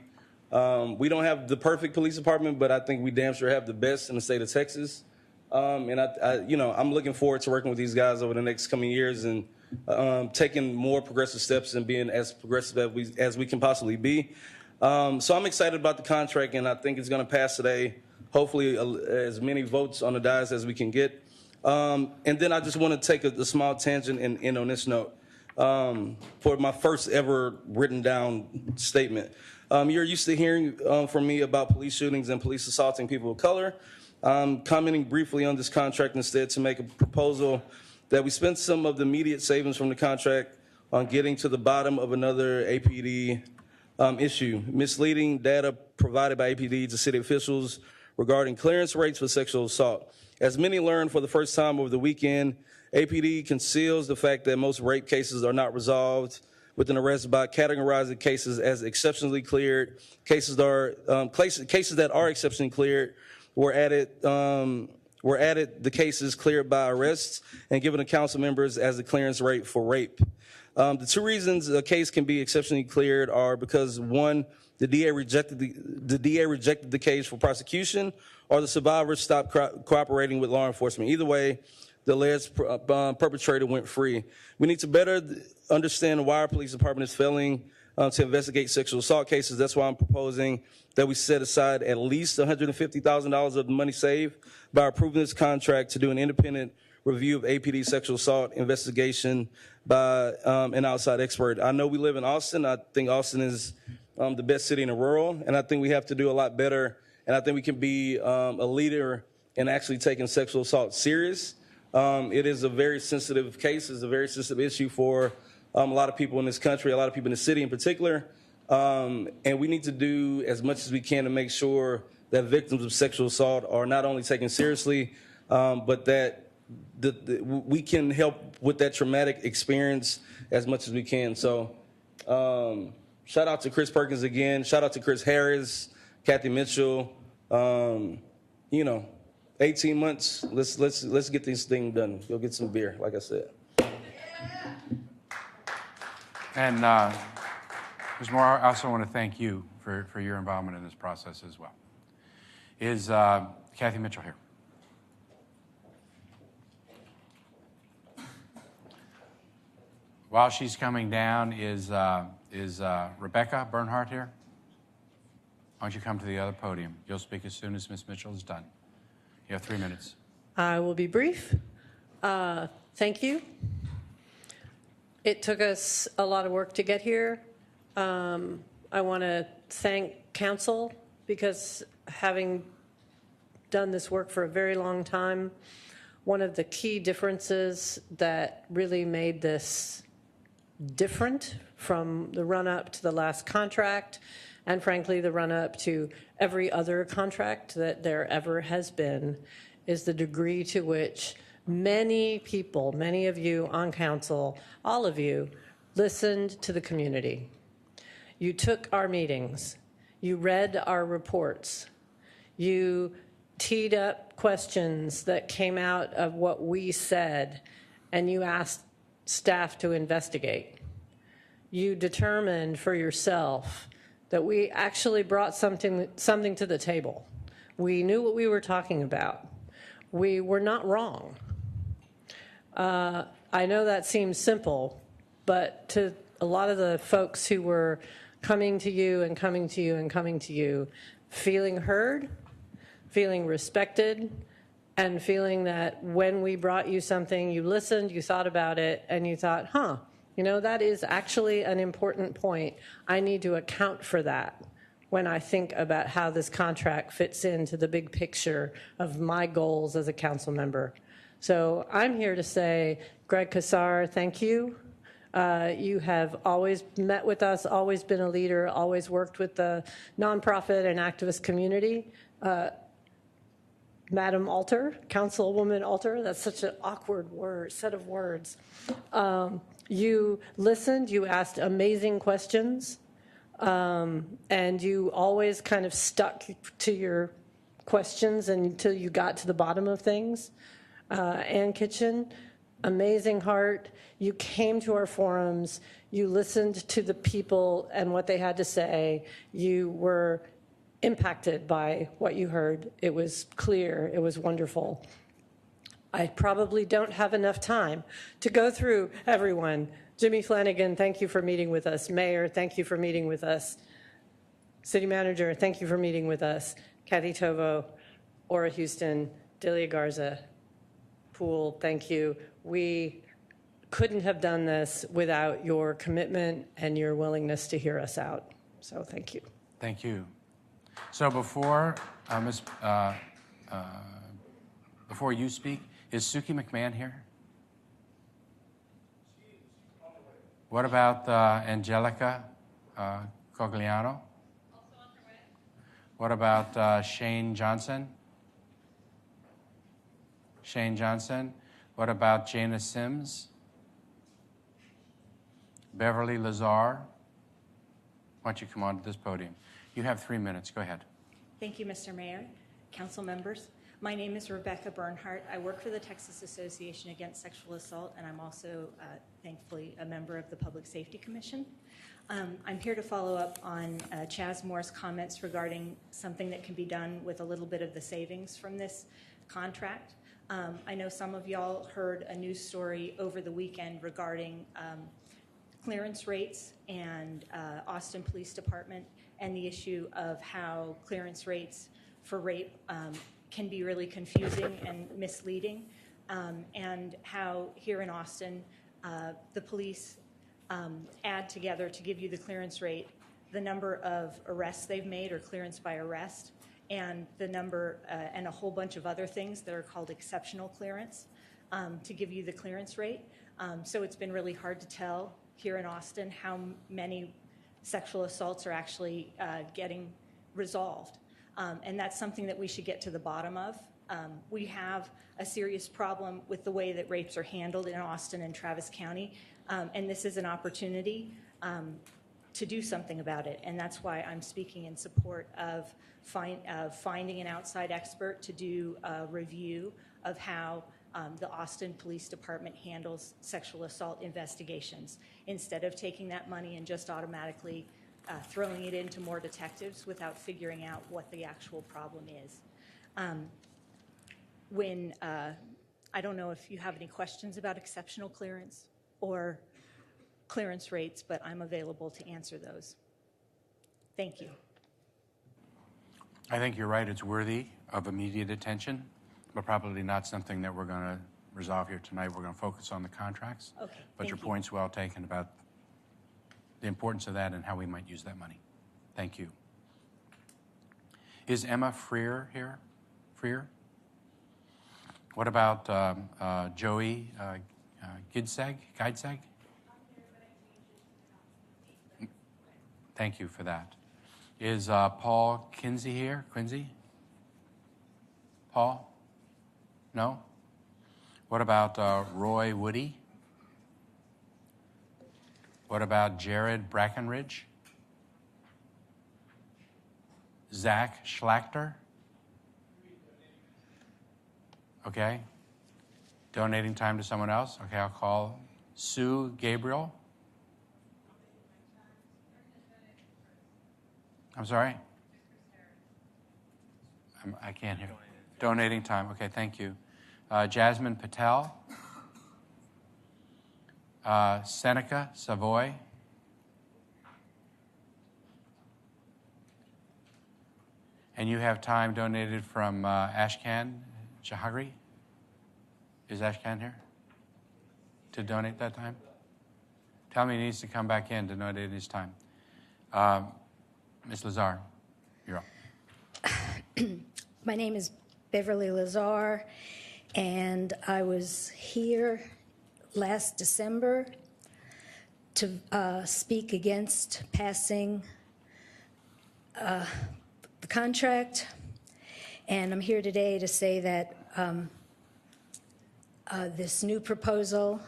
don't have the perfect police department, but I think we damn sure have the best in the state of Texas. And I'm looking forward to working with these guys over the next coming years and taking more progressive steps and being as progressive as we can possibly be. So I'm excited about the contract, and I think it's going to pass today. Hopefully, as many votes on the dais as we can get. And then I just want to take a small tangent and end on this note. For my first ever written down statement. You're used to hearing from me about police shootings and police assaulting people of color. I'm commenting briefly on this contract instead to make a proposal that we spend some of the immediate savings from the contract on getting to the bottom of another APD issue. Misleading data provided by APD to city officials regarding clearance rates for sexual assault. As many learned for the first time over the weekend, APD conceals the fact that most rape cases are not resolved with an arrest by categorizing cases as exceptionally cleared. Cases that are exceptionally cleared were added the cases cleared by arrests and given to council members as the clearance rate for rape. The two reasons a case can be exceptionally cleared are because, one, the DA rejected the case for prosecution, or the survivor stopped cooperating with law enforcement. Either way, the alleged perpetrator went free. We need to better understand why our police department is failing to investigate sexual assault cases. That's why I'm proposing that we set aside at least $150,000 of the money saved by approving this contract to do an independent review of APD sexual assault investigation by an outside expert. I know we live in Austin. I think Austin is the best city in the world, and I think we have to do a lot better, and I think we can be a leader in actually taking sexual assault serious. It is a very sensitive case. It's a very sensitive issue for a lot of people in this country, a lot of people in the city in particular, and we need to do as much as we can to make sure that victims of sexual assault are not only taken seriously, but that we can help with that traumatic experience as much as we can. So shout out to Chris Perkins again. Shout out to Chris Harris, Kathy Mitchell. 18 months. Let's get this thing done. Go get some beer, like I said.
And Ms. Moore, I also want to thank you for your involvement in this process as well. Is Kathy Mitchell here? While she's coming down, is Rebecca Bernhardt here? Why don't you come to the other podium? You'll speak as soon as Ms. Mitchell is done. You have 3 minutes.
I will be brief. Thank you. It took us a lot of work to get here. I want to thank council because having done this work for a very long time, one of the key differences that really made this different from the run-up to the last contract and frankly the run-up to every other contract that there ever has been is the degree to which many people, many of you on council, all of you, listened to the community. You took our meetings. You read our reports. You teed up questions that came out of what we said, and you asked staff to investigate. You determined for yourself that we actually brought something to the table. We knew what we were talking about. We were not wrong. I know that seems simple, but to a lot of the folks who were coming to you and coming to you and coming to you, feeling heard, feeling respected, and feeling that when we brought you something, you listened, you thought about it, and you thought, that is actually an important point. I need to account for that when I think about how this contract fits into the big picture of my goals as a council member. So I'm here to say, Greg Kassar, thank you. You have always met with us, always been a leader, always worked with the nonprofit and activist community. Madam Alter, Councilwoman Alter, that's such an awkward set of words. You listened, you asked amazing questions, and you always kind of stuck to your questions until you got to the bottom of things. Ann Kitchen, amazing heart. You came to our forums, you listened to the people and what they had to say. You were impacted by what you heard. It was clear, it was wonderful. I probably don't have enough time to go through everyone. Jimmy Flanagan, thank you for meeting with us. Mayor, thank you for meeting with us. City Manager, thank you for meeting with us. Kathy Tovo, Ora Houston, Delia Garza, Poole, thank you. We couldn't have done this without your commitment and your willingness to hear us out. So thank you.
Thank you. So before before you speak, is Suki McMahon here? What about Angelica Cogliano? What about Shane Johnson? Shane Johnson. What about Jana Sims? Beverly Lazar? Why don't you come on to this podium? You have 3 minutes. Go ahead.
Thank you, Mr. Mayor, council members. My name is Rebecca Bernhardt. I work for the Texas Association Against Sexual Assault, and I'm also, thankfully, a member of the Public Safety Commission. I'm here to follow up on Chaz Moore's comments regarding something that can be done with a little bit of the savings from this contract. I know some of y'all heard a news story over the weekend regarding clearance rates and Austin Police Department and the issue of how clearance rates for rape can be really confusing and misleading, and how here in Austin, the police add together to give you the clearance rate, the number of arrests they've made or clearance by arrest, and the number and a whole bunch of other things that are called exceptional clearance to give you the clearance rate. So it's been really hard to tell here in Austin how many sexual assaults are actually getting resolved. And that's something that we should get to the bottom of We have a serious problem with the way that rapes are handled in Austin and Travis County, and this is an opportunity to do something about it. And that's why I'm speaking in support of finding an outside expert to do a review of how the Austin Police Department handles sexual assault investigations, instead of taking that money and just automatically throwing it into more detectives without figuring out what the actual problem is. I don't know if you have any questions about exceptional clearance or clearance rates, but I'm available to answer those. Thank you.
I think you're right. It's worthy of immediate attention, but probably not something that we're going to resolve here tonight. We're going to focus on the contracts.
Okay.
But your
thank you.
point's well taken about the importance of that and how we might use that money. Thank you. Is Emma Freer here? Freer? What about Joey Gidseg? Thank you for that. Is Paul Kinsey here? Quincy? Paul? No? What about Roy Woody? What about Jared Brackenridge? Zach Schlachter? Okay. Donating time to someone else? Okay, I'll call Sue Gabriel. I'm sorry? I can't hear. Donating time. Okay, thank you. Jasmine Patel. Seneca Savoy. And you have time donated from Ashkan Jahagri. Is Ashkan here to donate that time? Tell me he needs to come back in to donate his time. Ms. Lazar, you're up.
My name is Beverly Lazar, and I was here last December to speak against passing the contract, and I'm here today to say that this new proposal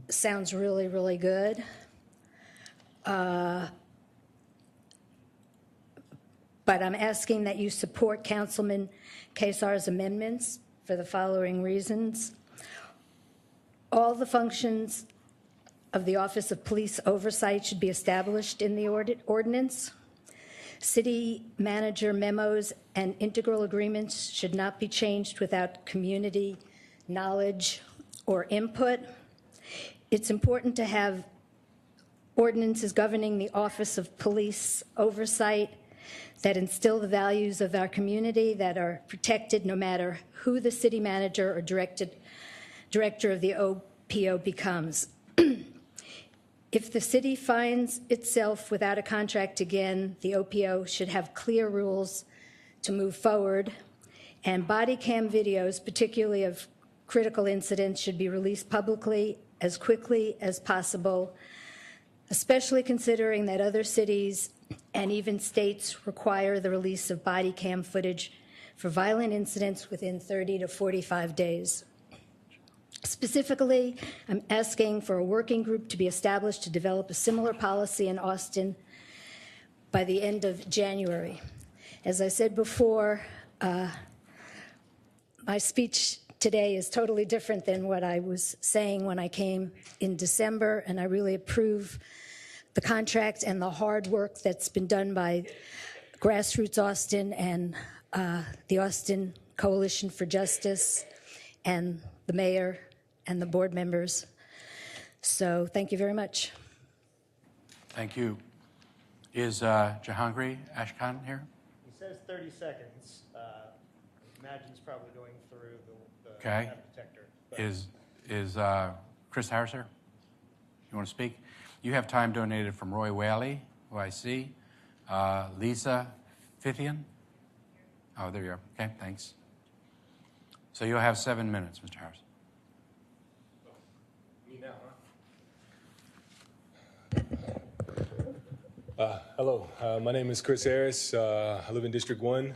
sounds really, really good. But I'm asking that you support Councilman Kesar's amendments for the following reasons. All the functions of the Office of Police Oversight should be established in the ordinance. City manager memos and integral agreements should not be changed without community knowledge or input. It's important to have ordinances governing the Office of Police Oversight that instill the values of our community, that are protected no matter who the city manager or director of the OPO becomes. If the city finds itself without a contract again, the OPO should have clear rules to move forward, and body cam videos, particularly of critical incidents, should be released publicly as quickly as possible, especially considering that other cities and even states require the release of body cam footage for violent incidents within 30 to 45 days. Specifically, I'm asking for a working group to be established to develop a similar policy in Austin by the end of January. As I said before, my speech today is totally different than what I was saying when I came in December, and I really approve the contract and the hard work that's been done by Grassroots Austin and the Austin Coalition for Justice and the mayor and the board members. So thank you very much.
Thank you. Is Jahangir Ashkan here?
He says 30 seconds. Imagine it's probably going through the
Okay.
metal detector.
Is Chris Harris here? You want to speak? You have time donated from Roy Whaley, who I see. Lisa Fithian. Oh, there you are. Okay, thanks. So you'll have 7 minutes, Mr. Harris.
Me now, huh? Hello, my name is Chris Harris. I live in District 1.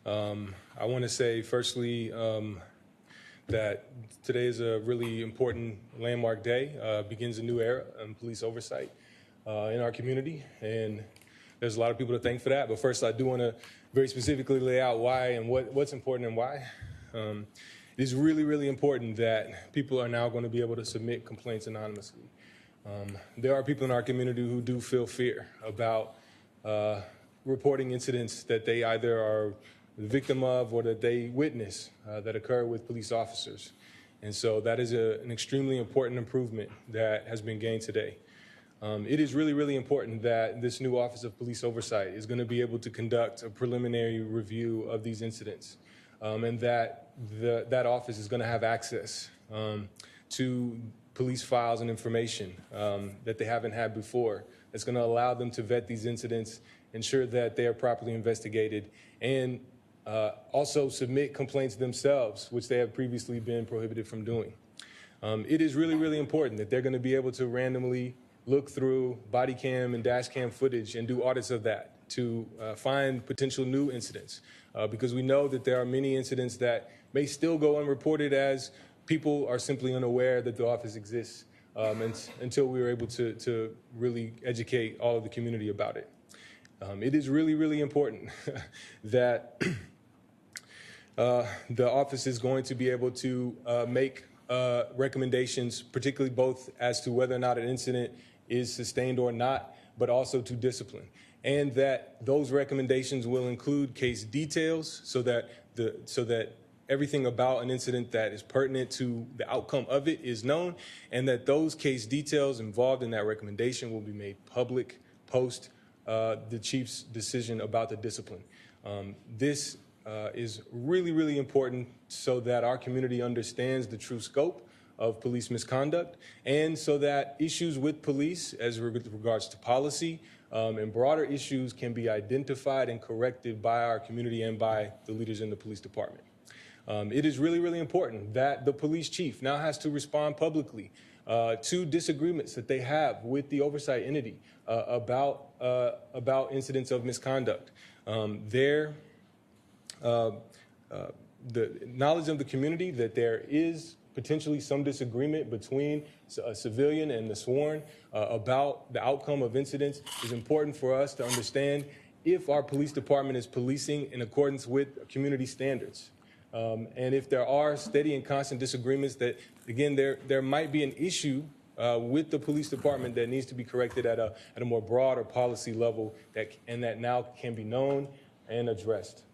I want to say, firstly, that today is a really important landmark day, begins a new era in police oversight in our community, and there's a lot of people to thank for that. But first, I do want to very specifically lay out why and what's important and why. It is really, really important that people are now going to be able to submit complaints anonymously. There are people in our community who do feel fear about reporting incidents that they either are the victim of or that they witness that occur with police officers. And so that is an extremely important improvement that has been gained today. It is really, really important that this new Office of Police Oversight is going to be able to conduct a preliminary review of these incidents, and that office is going to have access to police files and information that they haven't had before. It's going to allow them to vet these incidents, ensure that they are properly investigated, and also submit complaints themselves, which they have previously been prohibited from doing. It is really, really important that they're going to be able to randomly look through body cam and dash cam footage and do audits of that to find potential new incidents, because we know that there are many incidents that may still go unreported as people are simply unaware that the office exists until we were able to really educate all of the community about it. It is really, really important that the office is going to be able to make recommendations, particularly both as to whether or not an incident is sustained or not, but also to discipline. And that those recommendations will include case details so that everything about an incident that is pertinent to the outcome of it is known, and that those case details involved in that recommendation will be made public post the chief's decision about the discipline. This is really, really important so that our community understands the true scope of police misconduct, and so that issues with police as regards to policy and broader issues can be identified and corrected by our community and by the leaders in the police department. It is really, really important that the police chief now has to respond publicly to disagreements that they have with the oversight entity about incidents of misconduct. The knowledge of the community that there is potentially some disagreement between a civilian and the sworn about the outcome of incidents is important for us to understand if our police department is policing in accordance with community standards. And if there are steady and constant disagreements that, again, there might be an issue with the police department that needs to be corrected at a more broad or policy level and that now can be known and addressed.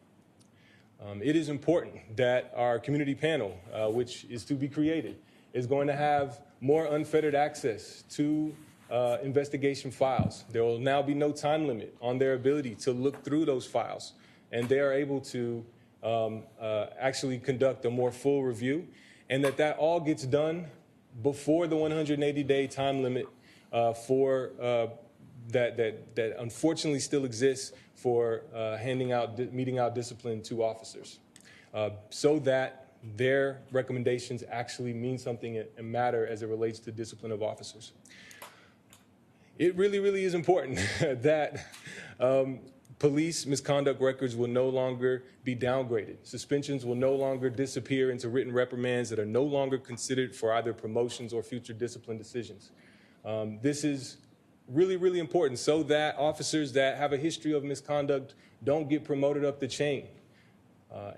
It is important that our community panel, which is to be created, is going to have more unfettered access to investigation files. There will now be no time limit on their ability to look through those files, and they are able to actually conduct a more full review, and that all gets done before the 180-day time limit that unfortunately still exists for meting out discipline to officers, so that their recommendations actually mean something and matter as it relates to discipline of officers. It really, really is important that police misconduct records will no longer be downgraded. Suspensions will no longer disappear into written reprimands that are no longer considered for either promotions or future discipline decisions. This is really, really important so that officers that have a history of misconduct don't get promoted up the chain,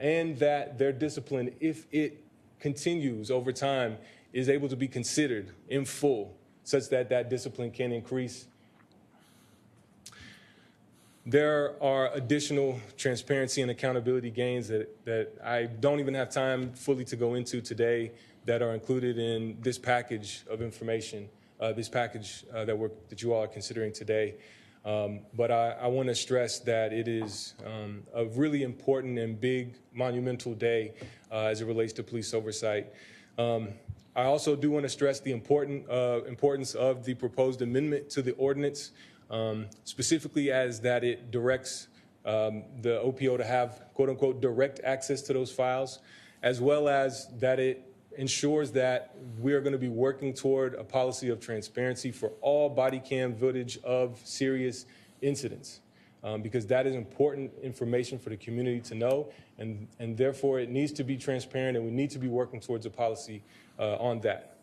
and that their discipline, if it continues over time, is able to be considered in full such that that discipline can increase. There are additional transparency and accountability gains that I don't even have time fully to go into today that are included in this package of information, this package that you all are considering today. But I want to stress that it is a really important and big monumental day as it relates to police oversight. I also do want to stress the importance of the proposed amendment to the ordinance, specifically as that it directs the OPO to have, quote unquote, direct access to those files, as well as that it ensures that we are going to be working toward a policy of transparency for all body cam footage of serious incidents. because that is important information for the community to know, and therefore it needs to be transparent, and we need to be working towards a policy on that.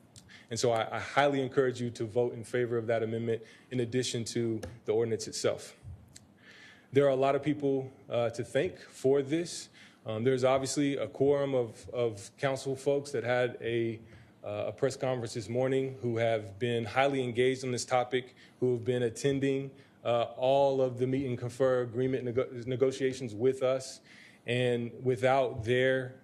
And so I highly encourage you to vote in favor of that amendment in addition to the ordinance itself. There are a lot of people to thank for this. There's obviously a quorum of council folks that had a press conference this morning who have been highly engaged on this topic, who have been attending all of the meet and confer agreement negotiations with us. And without their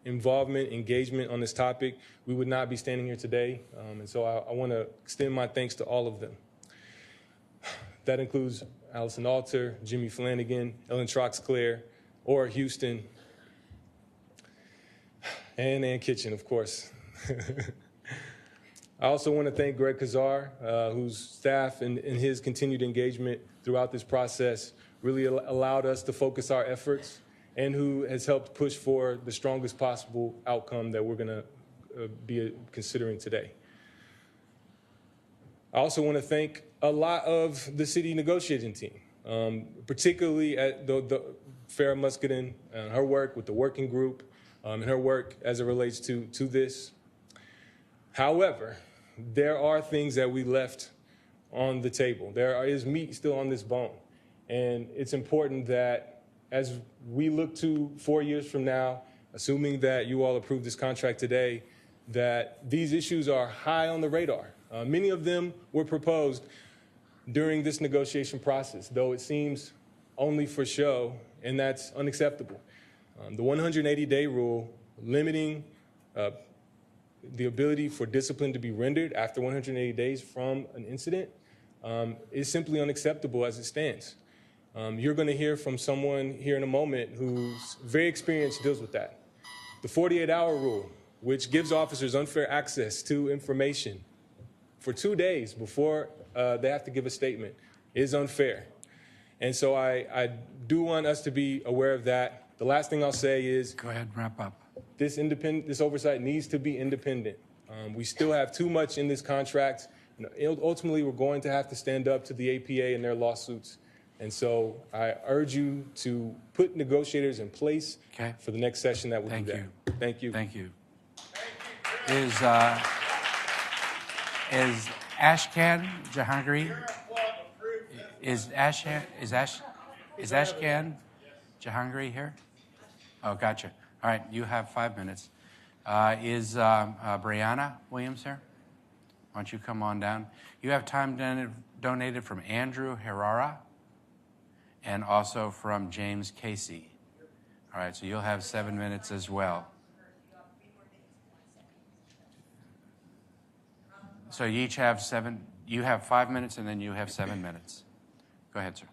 involvement, engagement on this topic, we would not be standing here today. And so I want to extend my thanks to all of them. That includes Allison Alter, Jimmy Flanagan, Ellen Troxclair, Ora Houston, and Ann Kitchen, of course. I also want to thank Greg Kazar, whose staff and his continued engagement throughout this process really allowed us to focus our efforts, and who has helped push for the strongest possible outcome that we're going to be considering today. I also want to thank a lot of the city negotiating team, particularly at the Farrah Muscadin and her work with the working group and her work as it relates to this. However, there are things that we left on the table. There is meat still on this bone. And it's important that as we look to 4 years from now, assuming that you all approve this contract today, that these issues are high on the radar. Many of them were proposed during this negotiation process, though it seems only for show, and that's unacceptable. The 180-day rule limiting the ability for discipline to be rendered after 180 days from an incident is simply unacceptable as it stands. You're going to hear from someone here in a moment who's very experienced, deals with that. The 48-hour rule, which gives officers unfair access to information for 2 days before they have to give a statement, is unfair. And so I do want us to be aware of that. The last thing I'll say is,
go ahead, wrap up.
This oversight needs to be independent. We still have too much in this contract. Ultimately, we're going to have to stand up to the APA and their lawsuits. And so I urge you to put negotiators in place for the next session that will do that. Thank you.
Thank you. Is Ashkan Jahangiri? Is Ashkan Jahangiri here? Oh, gotcha. All right, you have 5 minutes. Is Brianna Williams here? Why don't you come on down? You have time donated from Andrew Herrera and also from James Casey. All right, so you'll have 7 minutes as well. So you each have you have 5 minutes and then you have 7 minutes. Go ahead, sir.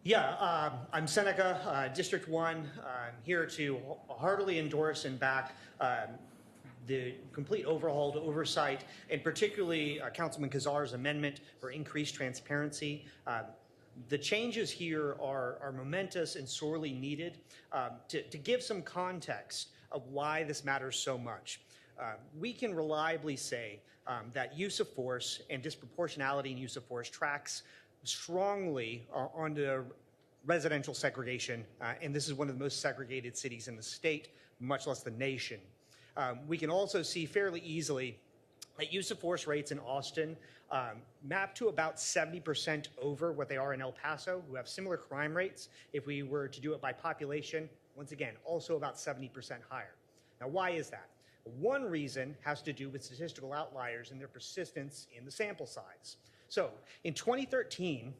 Yeah, I'm Seneca, District 1. I'm here to heartily endorse and back the complete overhaul to oversight, and particularly Councilman Kazar's amendment for increased transparency. The changes here are momentous and sorely needed. To give some context of why this matters so much, we can reliably say that use of force and disproportionality in use of force tracks strongly onto residential segregation, and this is one of the most segregated cities in the state, much less the nation. We can also see fairly easily that use of force rates in Austin map to about 70% over what they are in El Paso, who have similar crime rates. If we were to do it by population, once again, also about 70% higher. Now, why is that? One reason has to do with statistical outliers and their persistence in the sample size. So in 2013,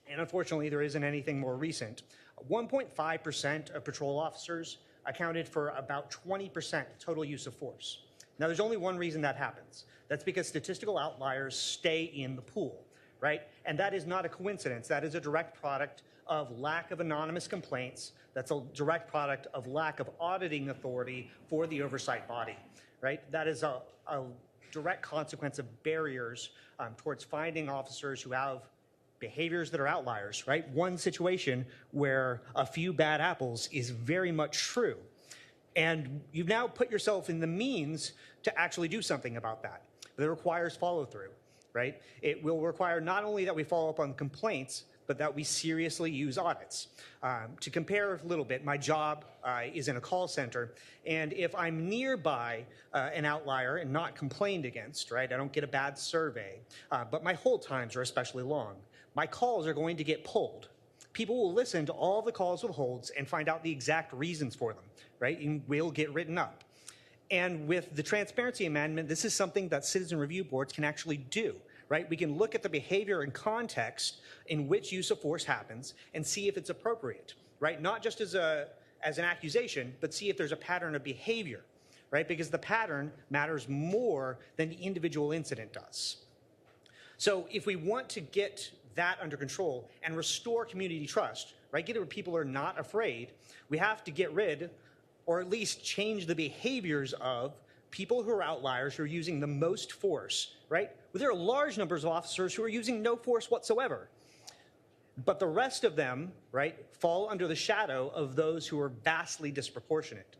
and unfortunately there isn't anything more recent, 1.5% of patrol officers accounted for about 20% total use of force. Now there's only one reason that happens. That's because statistical outliers stay in the pool, right? And that is not a coincidence. That is a direct product of lack of anonymous complaints. That's a direct product of lack of auditing authority for the oversight body, right? That is a direct consequence of barriers towards finding officers who have behaviors that are outliers, right? One situation where a few bad apples is very much true. And you've now put yourself in the means to actually do something about that. But it requires follow through, right? It will require not only that we follow up on complaints, but that we seriously use audits. To compare a little bit, my job is in a call center, and if I'm nearby an outlier and not complained against, right, I don't get a bad survey, but my hold times are especially long. My calls are going to get pulled. People will listen to all the calls with holds and find out the exact reasons for them, right, and will get written up. And with the transparency amendment, this is something that citizen review boards can actually do, right? We can look at the behavior and context in which use of force happens and see if it's appropriate, right? Not just as an accusation, but see if there's a pattern of behavior, right? Because the pattern matters more than the individual incident does. So if we want to get that under control and restore community trust, right? Get it where people are not afraid, we have to get rid or at least change the behaviors of people who are outliers, who are using the most force, right? Well, there are large numbers of officers who are using no force whatsoever. But the rest of them, right, fall under the shadow of those who are vastly disproportionate.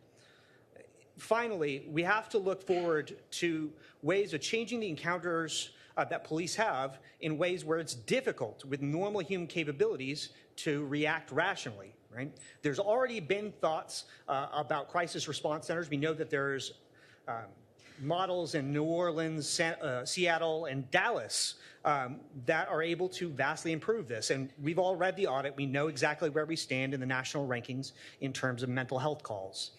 Finally, we have to look forward to ways of changing the encounters that police have in ways where it's difficult with normal human capabilities to react rationally. Right? There's already been thoughts about crisis response centers. We know that there's models in New Orleans, Seattle, and Dallas that are able to vastly improve this. And we've all read the audit. We know exactly where we stand in the national rankings in terms of mental health calls.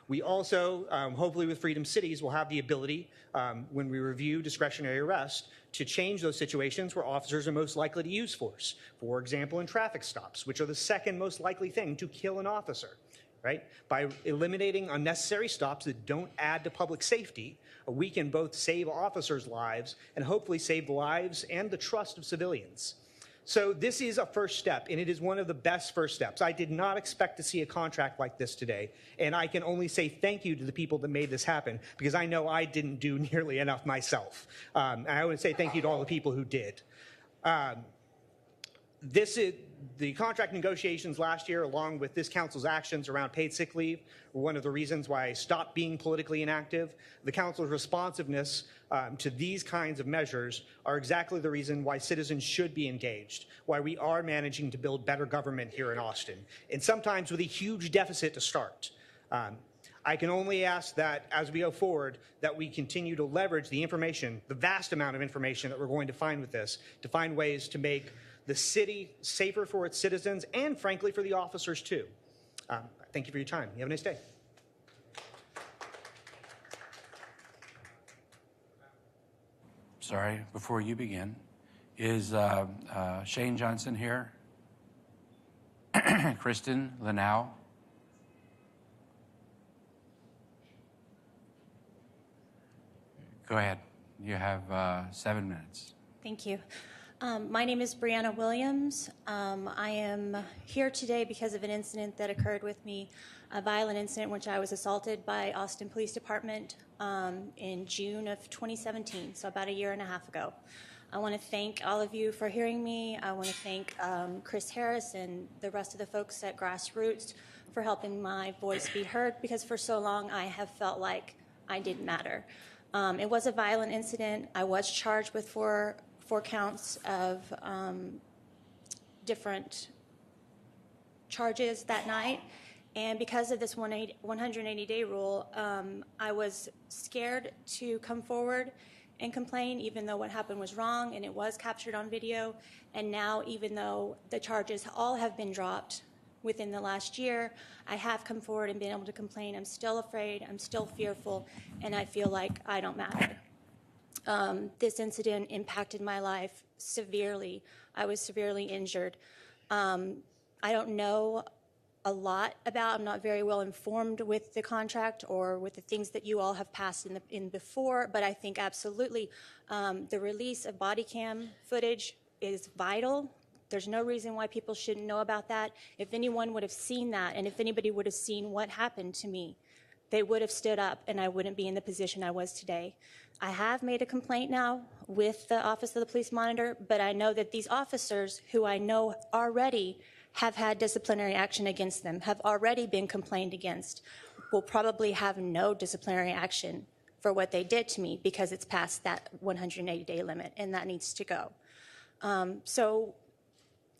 We also, hopefully with Freedom Cities, will have the ability, when we review discretionary arrest, to change those situations where officers are most likely to use force. For example, in traffic stops, which are the second most likely thing to kill an officer, right? By eliminating unnecessary stops that don't add to public safety, we can both save officers' lives and hopefully save the lives and the trust of civilians. So this is a first step, and it is one of the best first steps. I did not expect to see a contract like this today, and I can only say thank you to the people that made this happen, because I know I didn't do nearly enough myself. And I want to say thank you to all the people who did. The contract negotiations last year, along with this council's actions around paid sick leave, were one of the reasons why I stopped being politically inactive. The council's responsiveness to these kinds of measures are exactly the reason why citizens should be engaged, why we are managing to build better government here in Austin, and sometimes with a huge deficit to start. I can only ask that as we go forward, that we continue to leverage the information, the vast amount of information that we're going to find with this, to find ways to make the city safer for its citizens and, frankly, for the officers, too. Thank you for your time. You have a nice day.
Sorry, before you begin, is Shane Johnson here? Kristen Lanau? Go ahead. You have 7 minutes.
Thank you. My name is Brianna Williams. I am here today because of an incident that occurred with me, a violent incident in which I was assaulted by Austin Police Department in June of 2017, so about a year and a half ago. I want to thank all of you for hearing me. I want to thank Chris Harris and the rest of the folks at Grassroots for helping my voice be heard, because for so long I have felt like I didn't matter. It was a violent incident. I was charged with four counts of different charges that night. And because of this 180-day rule, I was scared to come forward and complain, even though what happened was wrong and it was captured on video. And now, even though the charges all have been dropped within the last year, I have come forward and been able to complain. I'm still afraid, I'm still fearful, and I feel like I don't matter. This incident impacted my life severely. I was severely injured. I don't know a lot about, I'm not very well informed with the contract or with the things that you all have passed in before, but I think absolutely the release of body cam footage is vital. There's no reason why people shouldn't know about that. If anyone would have seen that, and if anybody would have seen what happened to me, they would have stood up and I wouldn't be in the position I was today. I have made a complaint now with the Office of the Police Monitor, but I know that these officers, who I know already have had disciplinary action against them, have already been complained against, will probably have no disciplinary action for what they did to me because it's past that 180-day limit, and that needs to go. So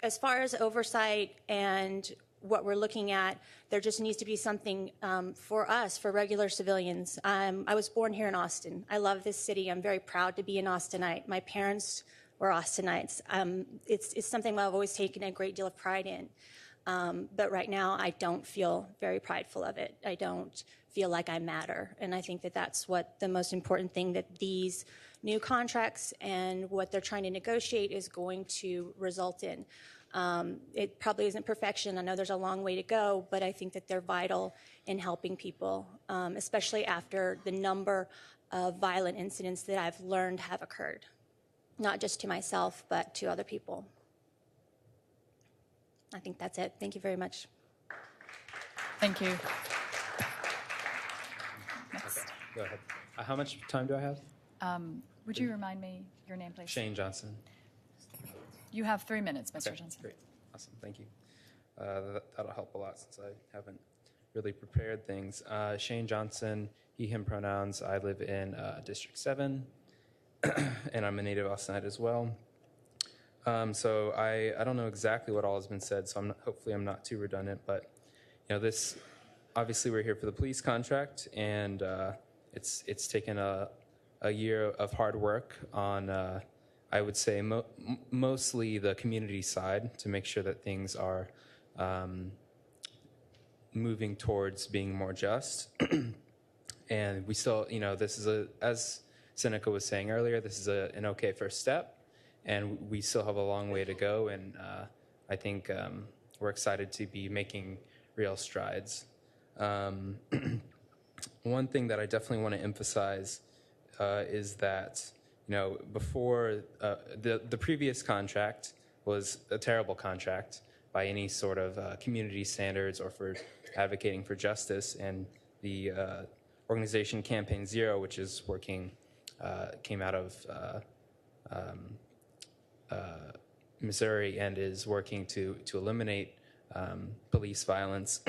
as far as oversight and what we're looking at, there just needs to be something for us, for regular civilians. I was born here in Austin. I love this city. I'm very proud to be an Austinite. My parents were Austinites. It's something I've always taken a great deal of pride in. But right now, I don't feel very prideful of it. I don't feel like I matter. And I think that that's what the most important thing that these new contracts and what they're trying to negotiate is going to result in. It probably isn't perfection. I know there's a long way to go, but I think that they're vital in helping people, especially after the number of violent incidents that I've learned have occurred, not just to myself, but to other people. I think that's it. Thank you very much.
Thank you.
Go ahead. How much time do I have?
Would you remind me your name, please?
Shane Johnson.
You have 3 minutes, Mr.
Okay,
Johnson.
great. Awesome. Thank you. That'll help a lot since I haven't really prepared things. Shane Johnson, he, him pronouns. I live in District 7, and I'm a native Austinite as well. So I don't know exactly what all has been said, so hopefully I'm not too redundant, but this, obviously we're here for the police contract, and it's taken a year of hard work on, I would say, mostly the community side to make sure that things are moving towards being more just. And we still, this is as Seneca was saying earlier, this is an okay first step, and we still have a long way to go, and I think we're excited to be making real strides. One thing that I definitely want to emphasize is that, before the previous contract was a terrible contract by any sort of community standards or for advocating for justice, and the organization Campaign Zero, which is working, came out of Missouri and is working to eliminate police violence,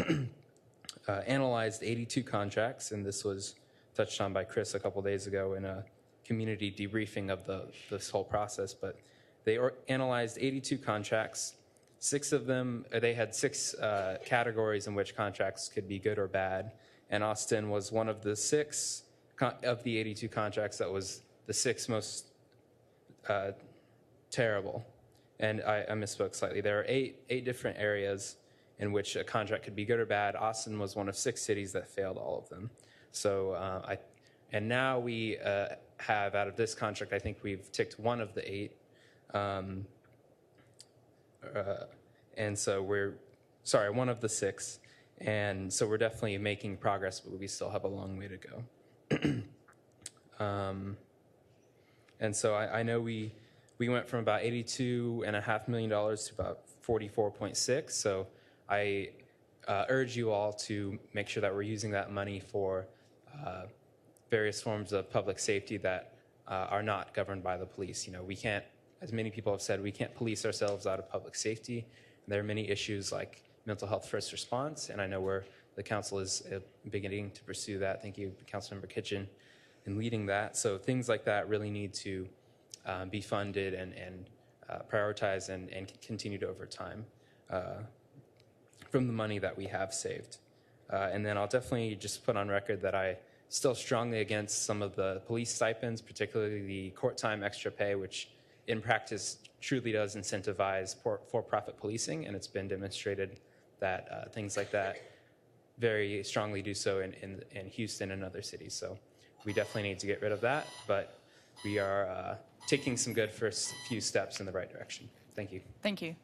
analyzed 82 contracts, and this was touched on by Chris a couple days ago in a community debriefing of this whole process. But they analyzed 82 contracts. 6 of them, they had 6 categories in which contracts could be good or bad, and Austin was one of the 6 of the 82 contracts that was the 6th most terrible. And I misspoke slightly. There are 8 different areas in which a contract could be good or bad. Austin was one of 6 cities that failed all of them. So and now we have, out of this contract, I think we've ticked one of the 8. And so one of the 6. And so we're definitely making progress, but we still have a long way to go. And so I know we went from about $82.5 million to about 44.6. So I urge you all to make sure that we're using that money for various forms of public safety that are not governed by the police. We can't, as many people have said, we can't police ourselves out of public safety. And there are many issues like mental health first response, and I know the council is beginning to pursue that. Thank you, Councilmember Kitchen, in leading that. So things like that really need to be funded and prioritized and continued over time from the money that we have saved. And then I'll definitely just put on record that I still strongly against some of the police stipends, particularly the court time extra pay, which in practice truly does incentivize for-profit policing, and it's been demonstrated that things like that very strongly do so in Houston and other cities. So we definitely need to get rid of that, but we are taking some good first few steps in the right direction. Thank you.
Thank you.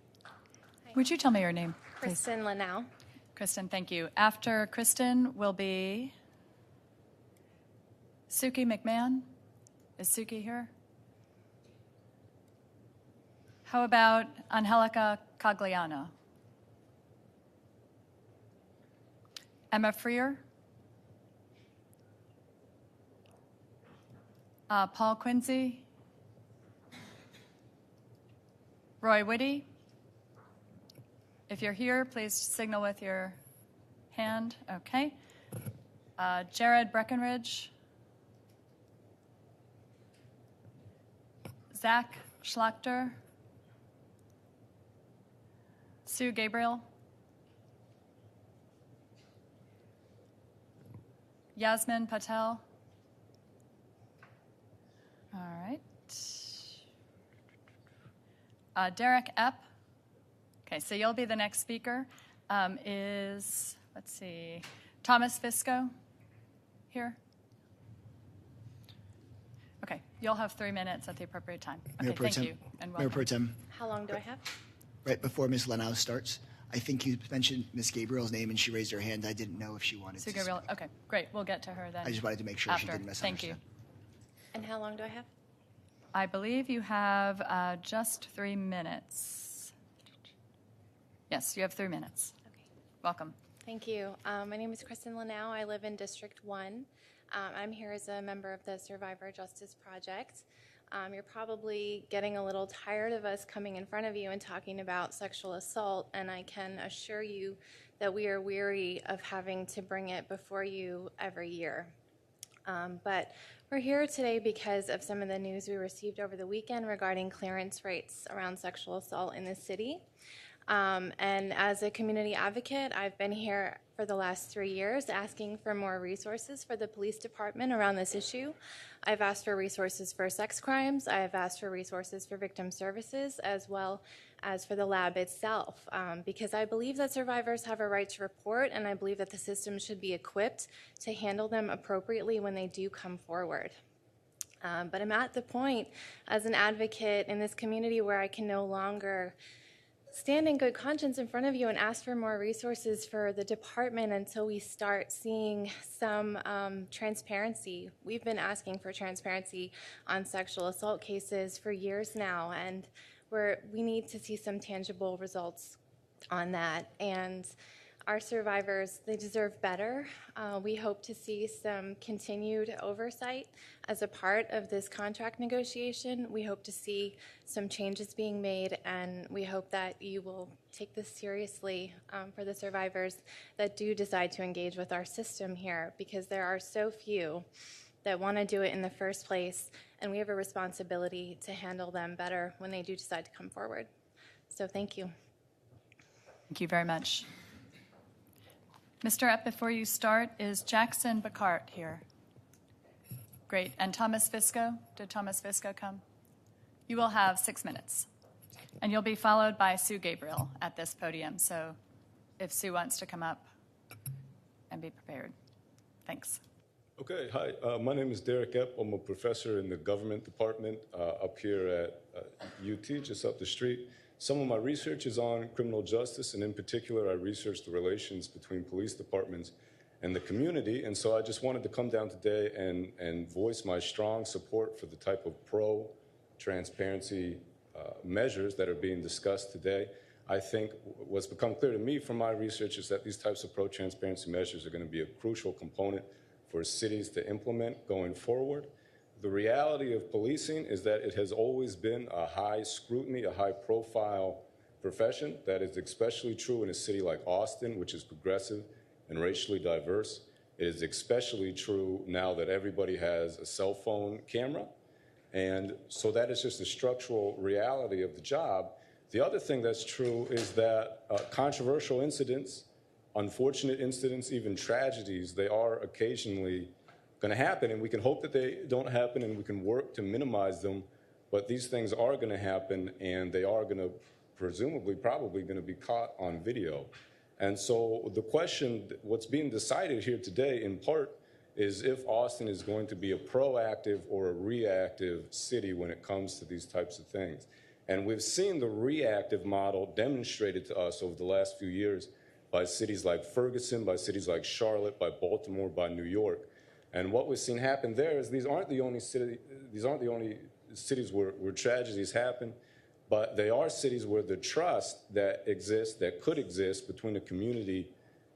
Would you tell me your name, please?
Kristen Lanau.
Kristen, thank you. After Kristen will be Suki McMahon. Is Suki here? How about Angelica Cagliano? Emma Freer? Paul Quincy? Roy Whitty? If you're here, please signal with your hand. Okay. Jared Breckenridge? Zach Schlachter? Sue Gabriel? Yasmin Patel? All right. Derek Epp? Okay, so you'll be the next speaker. Let's see, Thomas Fisco here? Okay, you'll have 3 minutes at the appropriate time. Okay, thank you, and welcome.
Mayor Pro Tem,
How long do I have?
right before Ms. Lenau starts, I think you mentioned Ms. Gabriel's name and she raised her hand. I didn't know if she wanted
Sue
to.
Gabriel, okay, great, we'll get to her then.
I just wanted to make sure she
after.
didn't misunderstand.
Thank you.
And how long do I have?
I believe you have just 3 minutes. Yes, you have 3 minutes.
Okay.
Welcome.
Thank you. My name is Kristen Lenau. I live in District 1. I'm here as a member of the Survivor Justice Project. You're probably getting a little tired of us coming in front of you and talking about sexual assault, and I can assure you that we are weary of having to bring it before you every year. But we're here today because of some of the news we received over the weekend regarding clearance rates around sexual assault in the city. And as a community advocate, I've been here for the last 3 years asking for more resources for the police department around this issue. I've asked for resources for sex crimes. I've asked for resources for victim services, as well as for the lab itself, because I believe that survivors have a right to report, and I believe that the system should be equipped to handle them appropriately when they do come forward. But I'm at the point as an advocate in this community where I can no longer stand in good conscience in front of you and ask for more resources for the department until we start seeing some transparency. We've been asking for transparency on sexual assault cases for years now, and we need to see some tangible results on that. And our survivors, they deserve better. We hope to see some continued oversight as a part of this contract negotiation. We hope to see some changes being made, and we hope that you will take this seriously for the survivors that do decide to engage with our system here, because there are so few that want to do it in the first place, and we have a responsibility to handle them better when they do decide to come forward. So thank you.
Thank you very much. Mr. Epp, before you start, is Jackson Bacart here? Great. And Thomas Fisco? Did Thomas Fisco come? You will have 6 minutes. And you'll be followed by Sue Gabriel at this podium. So if Sue wants to come up and be prepared. Thanks.
Okay, hi. My name is Derek Epp. I'm a professor in the government department up here at UT, just up the street. Some of my research is on criminal justice, and in particular, I researched the relations between police departments and the community. And so I just wanted to come down today and voice my strong support for the type of pro-transparency measures that are being discussed today. I think what's become clear to me from my research is that these types of pro-transparency measures are going to be a crucial component for cities to implement going forward. The reality of policing is that it has always been a high scrutiny, a high profile profession. That is especially true in a city like Austin, which is progressive and racially diverse. It is especially true now that everybody has a cell phone camera. And so that is just a structural reality of the job. The other thing that's true is that controversial incidents, unfortunate incidents, even tragedies, they are occasionally going to happen, and we can hope that they don't happen, and we can work to minimize them, but these things are going to happen, and they are going to probably going to be caught on video. And so the question, what's being decided here today in part is if Austin is going to be a proactive or a reactive city when it comes to these types of things. And we've seen the reactive model demonstrated to us over the last few years by cities like Ferguson, by cities like Charlotte, by Baltimore, by New York. And what we've seen happen there is these aren't the only cities where tragedies happen, but they are cities where the trust that exists, that could exist between a community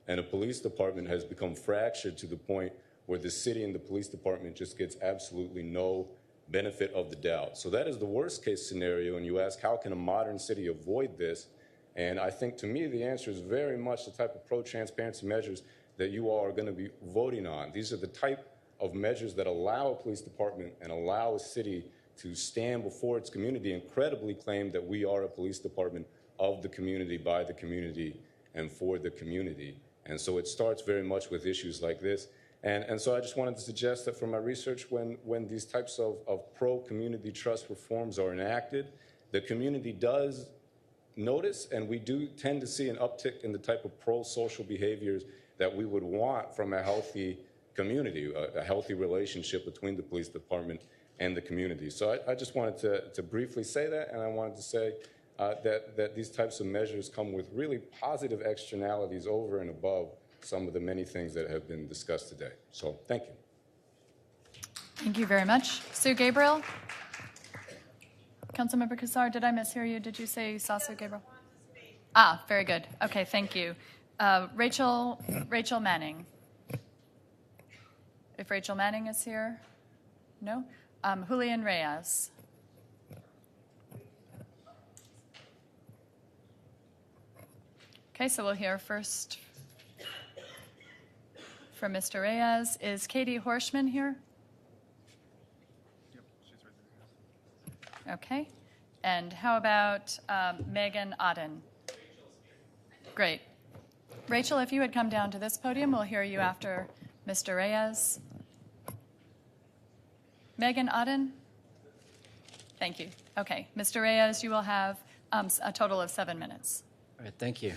and a police department has become fractured to the point where the city and the police department just gets absolutely no benefit of the doubt. So that is the worst case scenario, and you ask, how can a modern city avoid this? And I think, to me, the answer is very much the type of pro-transparency measures that you all are going to be voting on. These are the type of measures that allow a police department and allow a city to stand before its community and credibly claim that we are a police department of the community, by the community, and for the community. And so it starts very much with issues like this. And so I just wanted to suggest that from my research, when these types of pro-community trust reforms are enacted, the community does notice, and we do tend to see an uptick in the type of pro-social behaviors that we would want from a healthy community, a healthy relationship between the police department and the community. So I just wanted to briefly say that, and I wanted to say that these types of measures come with really positive externalities over and above some of the many things that have been discussed today. So thank you.
Thank you very much. Sue Gabriel? Councilmember Kassar, did I mishear you? Did you say you saw Sue Gabriel? Ah, very good. Okay, thank you. Rachel Manning. If Rachel Manning is here? No? Julian Reyes. Okay, so we'll hear first from Mr. Reyes. Is Katie Horschman here? Yep, she's right there. Okay. And how about Megan Odden? Great. Rachel, if you would come down to this podium, we'll hear you after Mr. Reyes. Megan Odden? Thank you. Okay. Mr. Reyes, you will have a total of 7 minutes.
All right, thank you.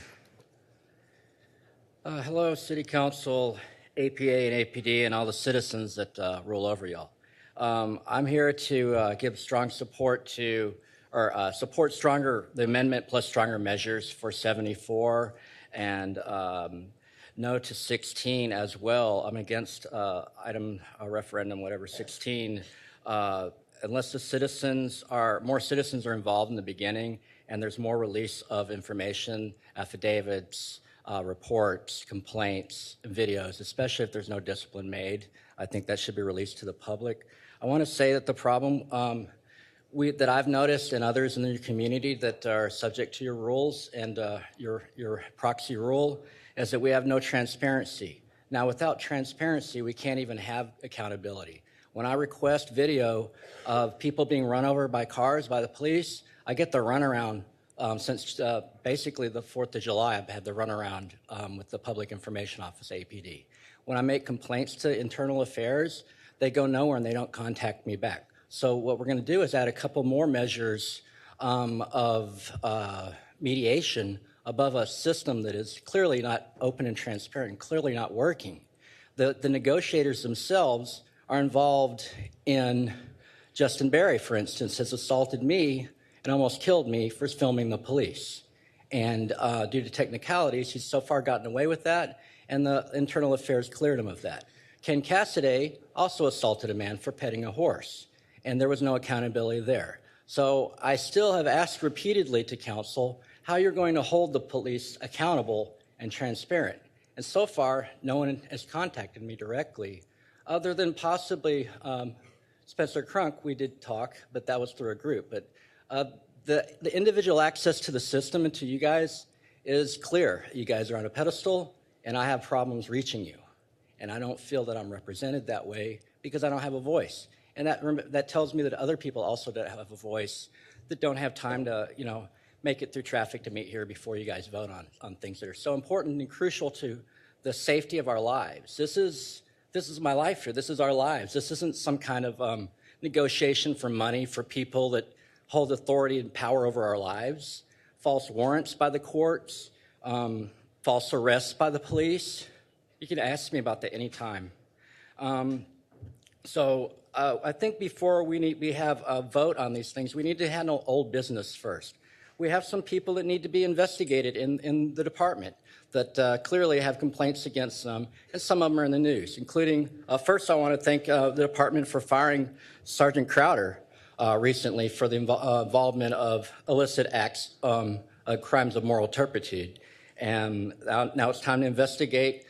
Hello, City Council, APA and APD, and all the citizens that roll over y'all. I'm here to give strong support to, or support the amendment plus stronger measures for 74 and no to 16 as well. I'm against referendum, whatever, 16, unless the more citizens are involved in the beginning and there's more release of information, affidavits, reports, complaints, and videos, especially if there's no discipline made. I think that should be released to the public. I want to say that the problem that I've noticed and others in the community that are subject to your rules and your proxy rule is that we have no transparency. Now, without transparency, we can't even have accountability. When I request video of people being run over by cars by the police, I get the runaround. Since basically the 4th of July, I've had the runaround with the Public Information Office, APD. When I make complaints to Internal Affairs, they go nowhere and they don't contact me back. So what we're going to do is add a couple more measures of mediation above a system that is clearly not open and transparent and clearly not working. The negotiators themselves are involved in, Justin Berry, for instance, has assaulted me and almost killed me for filming the police. And due to technicalities, he's so far gotten away with that, and the Internal Affairs cleared him of that. Ken Cassidy also assaulted a man for petting a horse, and there was no accountability there. So I still have asked repeatedly to council how you're going to hold the police accountable and transparent. And so far, no one has contacted me directly, other than possibly Spencer Crunk. We did talk, but that was through a group. But the individual access to the system and to you guys is clear. You guys are on a pedestal, and I have problems reaching you. And I don't feel that I'm represented that way because I don't have a voice. And that tells me that other people also don't have a voice, that don't have time to, make it through traffic to meet here before you guys vote on things that are so important and crucial to the safety of our lives. This is my life here. This is our lives. This isn't some kind of negotiation for money for people that hold authority and power over our lives. False warrants by the courts, false arrests by the police. You can ask me about that anytime. So I think before we have a vote on these things, we need to handle old business first. We have some people that need to be investigated in the department that clearly have complaints against them, and some of them are in the news, including, first I want to thank the department for firing Sergeant Crowder recently for the involvement of illicit acts, crimes of moral turpitude. And now it's time to investigate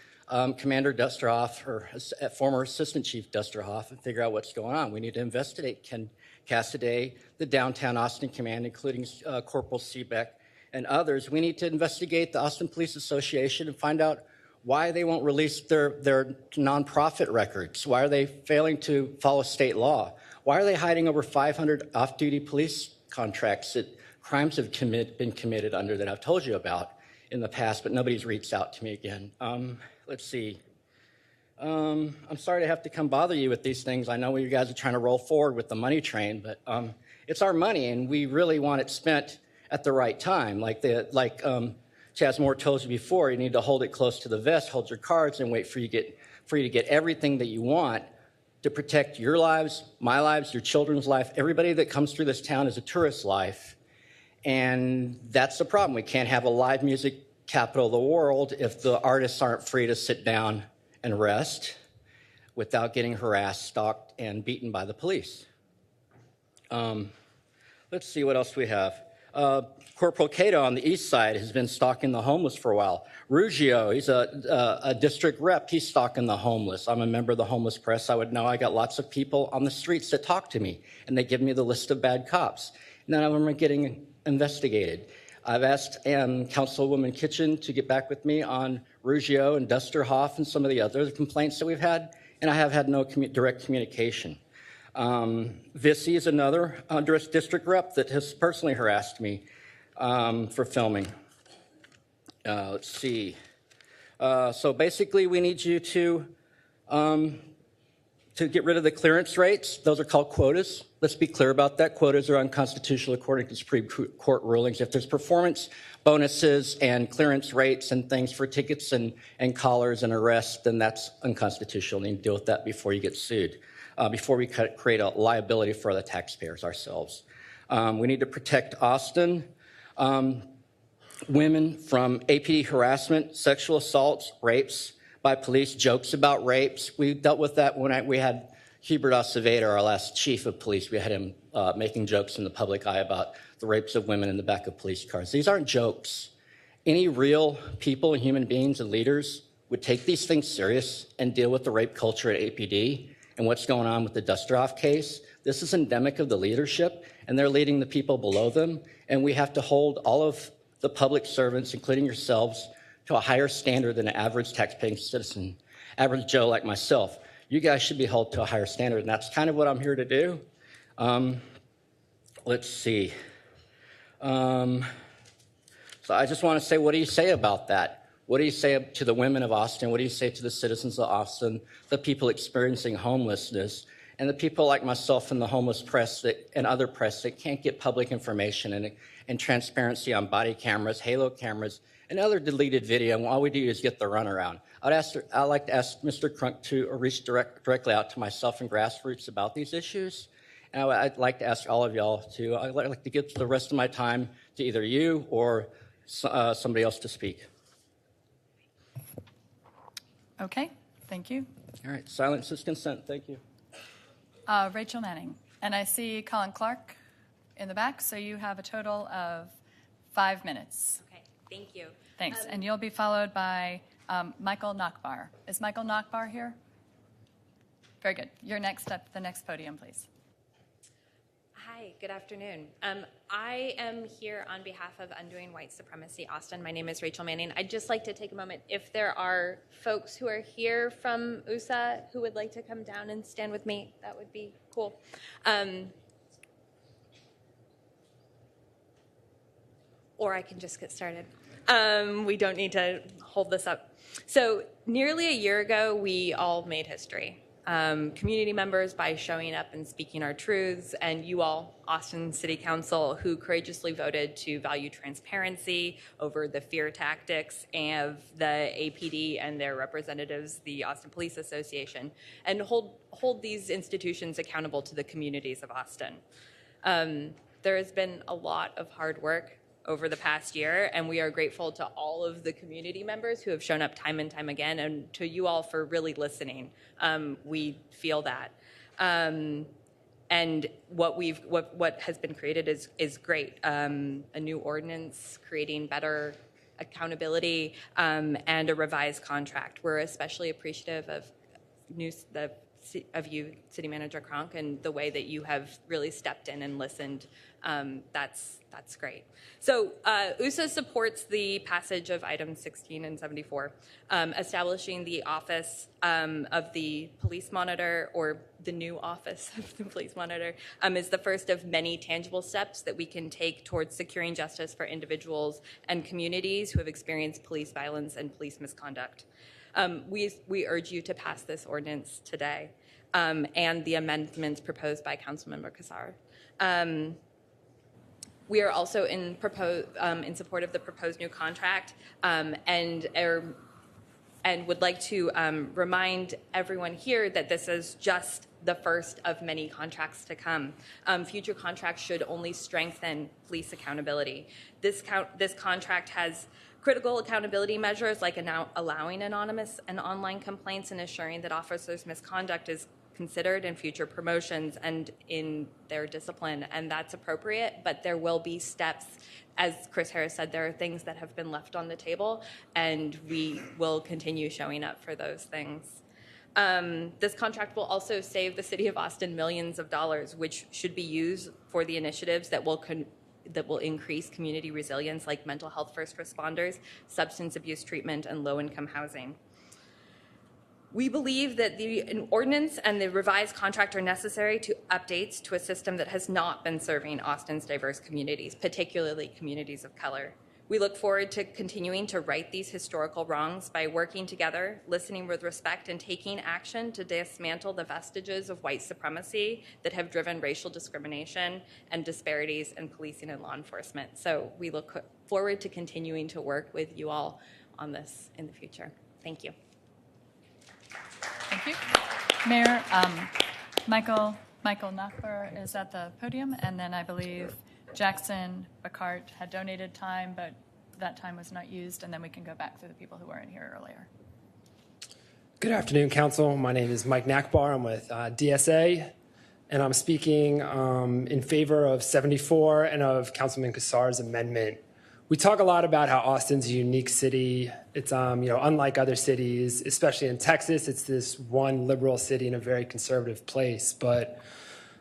Commander Dusterhoff, or former Assistant Chief Dusterhoff, and figure out what's going on. We need to investigate Ken Cassidy, the downtown Austin command, including Corporal Seebeck and others. We need to investigate the Austin Police Association and find out why they won't release their nonprofit records. Why are they failing to follow state law? Why are they hiding over 500 off-duty police contracts that crimes have been committed under that I've told you about in the past, but nobody's reached out to me again. Let's see. I'm sorry to have to come bother you with these things. I know you guys are trying to roll forward with the money train, but it's our money, and we really want it spent at the right time. Like Chaz Moore told you before, you need to hold it close to the vest, hold your cards, and wait for you to get everything that you want to protect your lives, my lives, your children's life. Everybody that comes through this town is a tourist life, and that's the problem. We can't have a live music capital of the world if the artists aren't free to sit down and rest without getting harassed, stalked, and beaten by the police. Let's see what else we have. Corporal Cato on the east side has been stalking the homeless for a while. Ruggiero, he's a district rep. He's stalking the homeless. I'm a member of the homeless press. I would know I got lots of people on the streets that talk to me, and they give me the list of bad cops. None of them are getting investigated. I've asked Councilwoman Kitchen to get back with me on Ruggiero and Dusterhoff and some of the other complaints that we've had, and I have had no direct communication. Vissy is another district rep that has personally harassed me for filming. Let's see. So basically, we need you to get rid of the clearance rates. Those are called quotas. Let's be clear about that. Quotas are unconstitutional according to Supreme Court rulings. If there's performance bonuses and clearance rates and things for tickets and collars and arrests, then that's unconstitutional. You need to deal with that before you get sued, before we create a liability for the taxpayers ourselves. We need to protect Austin women from APD harassment, sexual assaults, rapes by police, jokes about rapes. We dealt with that when we had Hubert Acevedo, our last chief of police. We had him making jokes in the public eye about the rapes of women in the back of police cars. These aren't jokes. Any real people and human beings and leaders would take these things serious and deal with the rape culture at APD and what's going on with the Dusterhoff case. This is endemic of the leadership, and they're leading the people below them, and we have to hold all of the public servants, including yourselves, to a higher standard than an average taxpaying citizen, average Joe like myself. You guys should be held to a higher standard, and that's kind of what I'm here to do. Let's see. So I just want to say, what do you say about that? What do you say to the women of Austin? What do you say to the citizens of Austin, the people experiencing homelessness, and the people like myself in the homeless press and other press that can't get public information and transparency on body cameras, halo cameras, and other deleted video, and all we do is get the runaround. I'd like to ask Mr. Crunk to reach directly out to myself and grassroots about these issues. And I'd like to ask all of y'all to, I'd like to give the rest of my time to either you or somebody else to speak.
Okay, thank you.
All right, silence is consent. Thank you.
Rachel Manning. And I see Colin Clark in the back, so you have a total of 5 minutes.
Okay, thank you.
Thanks. And you'll be followed by Michael Nachbar. Is Michael Nachbar here? Very good. You're next up, the next podium, please.
Hi, good afternoon. I am here on behalf of Undoing White Supremacy Austin. My name is Rachel Manning. I'd just like to take a moment. If there are folks who are here from USA who would like to come down and stand with me, that would be cool. Or I can just get started. We don't need to hold this up. So nearly a year ago, we all made history. Community members by showing up and speaking our truths, and you all, Austin City Council, who courageously voted to value transparency over the fear tactics of the APD and their representatives, the Austin Police Association, and hold these institutions accountable to the communities of Austin. There has been a lot of hard work over the past year, and we are grateful to all of the community members who have shown up time and time again, and to you all for really listening. We feel that. And what has been created is great. A new ordinance creating better accountability, and a revised contract. We're especially appreciative of the City Manager Cronk, and the way that you have really stepped in and listened. That's great. So USA supports the passage of items 16 and 74, establishing the office of the police monitor, or the new office of the police monitor, is the first of many tangible steps that we can take towards securing justice for individuals and communities who have experienced police violence and police misconduct. We urge you to pass this ordinance today, and the amendments proposed by Councilmember Kassar. We are also in support of the proposed new contract, and would like to remind everyone here that this is just the first of many contracts to come. Future contracts should only strengthen police accountability. This contract has critical accountability measures like allowing anonymous and online complaints and assuring that officers' misconduct is considered in future promotions and in their discipline, and that's appropriate, but there will be steps. As Chris Harris said, there are things that have been left on the table, and we will continue showing up for those things. This contract will also save the City of Austin millions of dollars, which should be used for the initiatives that will increase community resilience, like mental health first responders, substance abuse treatment, and low-income housing. We believe that the ordinance and the revised contract are necessary to updates to a system that has not been serving Austin's diverse communities, particularly communities of color. We look forward to continuing to right these historical wrongs by working together, listening with respect, and taking action to dismantle the vestiges of white supremacy that have driven racial discrimination and disparities in policing and law enforcement. So we look forward to continuing to work with you all on this in the future. Thank you.
Thank you. Mayor, Michael Nachbar is at the podium, and then I believe Jackson Bacart had donated time, but that time was not used, and then we can go back to the people who weren't here earlier.
Good afternoon, Council. My name is Mike Nachbar. I'm with DSA, and I'm speaking in favor of 74 and of Councilman Kassar's amendment. We talk a lot about how Austin's a unique city. It's unlike other cities, especially in Texas. It's this one liberal city in a very conservative place, but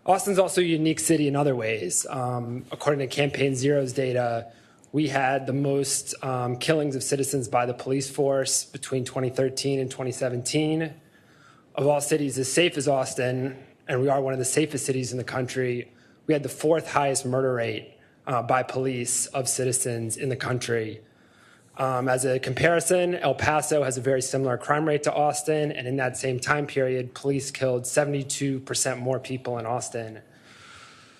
Austin's also a unique city in other ways. According to Campaign Zero's data, we had the most killings of citizens by the police force between 2013 and 2017. Of all cities as safe as Austin, and we are one of the safest cities in the country, we had the fourth highest murder rate by police of citizens in the country. As a comparison, El Paso has a very similar crime rate to Austin, and in that same time period, police killed 72% more people in Austin.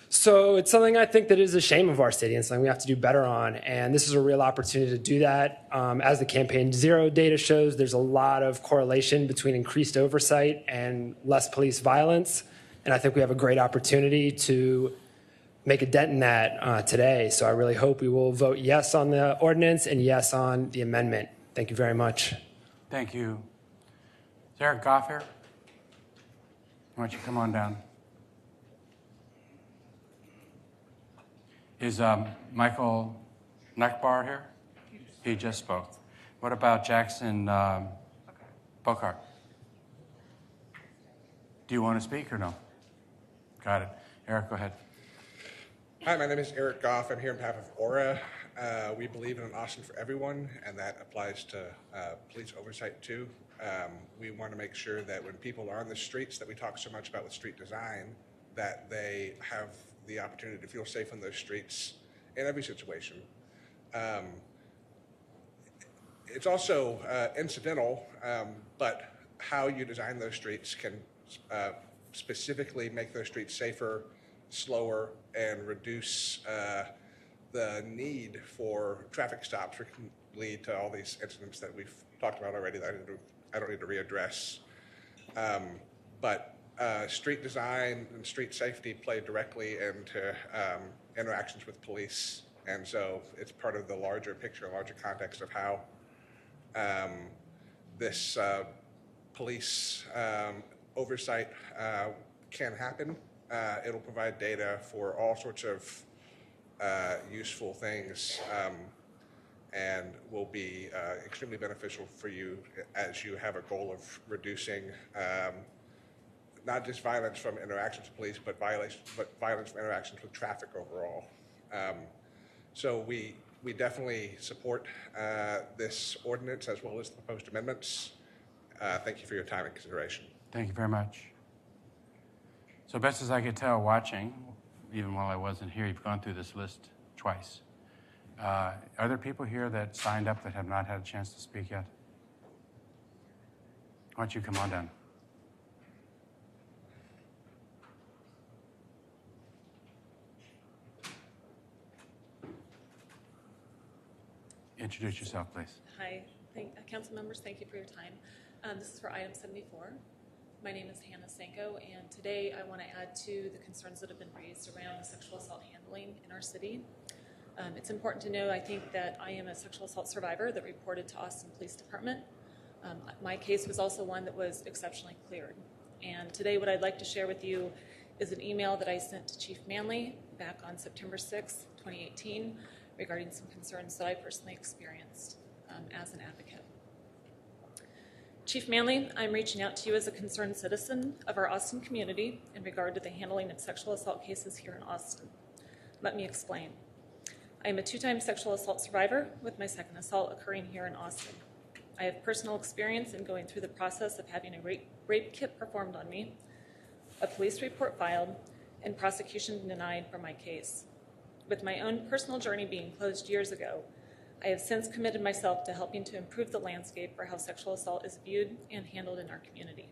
So it's something I think that is a shame of our city and something we have to do better on, and this is a real opportunity to do that. As the Campaign Zero data shows, there's a lot of correlation between increased oversight and less police violence, and I think we have a great opportunity to make a dent in that today. So I really hope we will vote yes on the ordinance and yes on the amendment. Thank you very much.
Thank you. Is Eric Goff here? Why don't you come on down? Is Michael Nachbar here? He just spoke. What about Jackson Bocart? Do you want to speak or no? Got it. Eric, go ahead.
Hi, my name is Eric Goff. I'm here on behalf of Aura. We believe in an Austin for everyone, and that applies to police oversight too. We want to make sure that when people are on the streets that we talk so much about with street design, that they have the opportunity to feel safe on those streets in every situation. It's also incidental, but how you design those streets can specifically make those streets safer, slower, and reduce the need for traffic stops, which can lead to all these incidents that we've talked about already that I don't need to readdress. But street design and street safety play directly into interactions with police, and so it's part of the larger picture, larger context of how this police oversight can happen. It'll provide data for all sorts of useful things and will be extremely beneficial for you as you have a goal of reducing not just violence from interactions with police, but violence from interactions with traffic overall. So we definitely support this ordinance as well as the proposed amendments. Thank you for your time and consideration.
Thank you very much. So best as I could tell watching, even while I wasn't here, you've gone through this list twice. Are there people here that signed up that have not had a chance to speak yet? Why don't you come on down? Introduce yourself, please.
Hi, council members, thank you for your time. This is for item 74. My name is Hannah Sanko, and today I want to add to the concerns that have been raised around the sexual assault handling in our city. It's important to know, I think, that I am a sexual assault survivor that reported to Austin Police Department. My case was also one that was exceptionally cleared. And today what I'd like to share with you is an email that I sent to Chief Manley back on September 6, 2018, regarding some concerns that I personally experienced as an advocate. Chief Manley, I'm reaching out to you as a concerned citizen of our Austin community in regard to the handling of sexual assault cases here in Austin. Let me explain. I am a 2-time sexual assault survivor with my second assault occurring here in Austin. I have personal experience in going through the process of having a rape kit performed on me, a police report filed, and prosecution denied for my case. With my own personal journey being closed years ago, I have since committed myself to helping to improve the landscape for how sexual assault is viewed and handled in our community.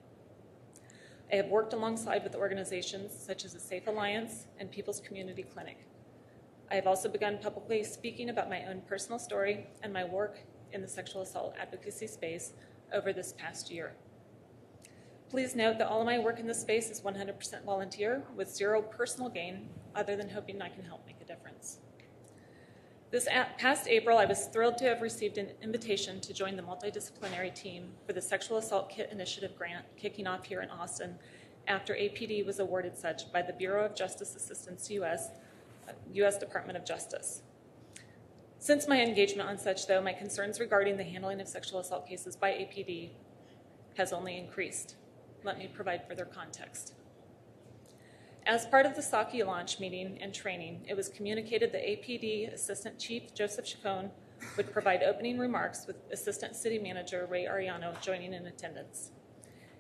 I have worked alongside with organizations such as the Safe Alliance and People's Community Clinic. I have also begun publicly speaking about my own personal story and my work in the sexual assault advocacy space over this past year. Please note that all of my work in this space is 100% volunteer with zero personal gain other than hoping I can help make a difference. This past April, I was thrilled to have received an invitation to join the multidisciplinary team for the Sexual Assault Kit Initiative grant kicking off here in Austin after APD was awarded such by the Bureau of Justice Assistance U.S. Department of Justice. Since my engagement on such, though, my concerns regarding the handling of sexual assault cases by APD has only increased. Let me provide further context. As part of the Saki launch meeting and training, it was communicated that APD Assistant Chief Joseph Chacon would provide opening remarks with Assistant City Manager Ray Ariano joining in attendance.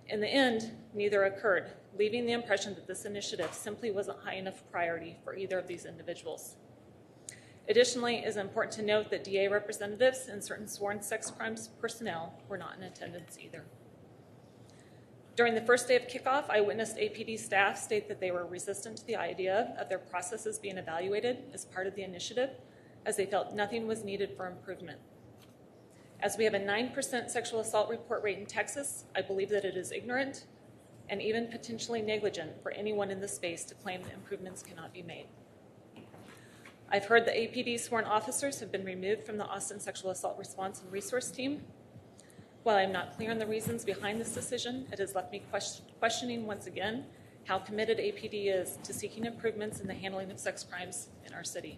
In the end, neither occurred, leaving the impression that this initiative simply wasn't high enough priority for either of these individuals. Additionally, it is important to note that DA representatives and certain sworn sex crimes personnel were not in attendance either. During the first day of kickoff, I witnessed APD staff state that they were resistant to the idea of their processes being evaluated as part of the initiative, as they felt nothing was needed for improvement. As we have a 9% sexual assault report rate in Texas, I believe that it is ignorant and even potentially negligent for anyone in this space to claim that improvements cannot be made. I've heard that APD sworn officers have been removed from the Austin Sexual Assault Response and Resource Team. While I'm not clear on the reasons behind this decision, it has left me questioning once again how committed APD is to seeking improvements in the handling of sex crimes in our city.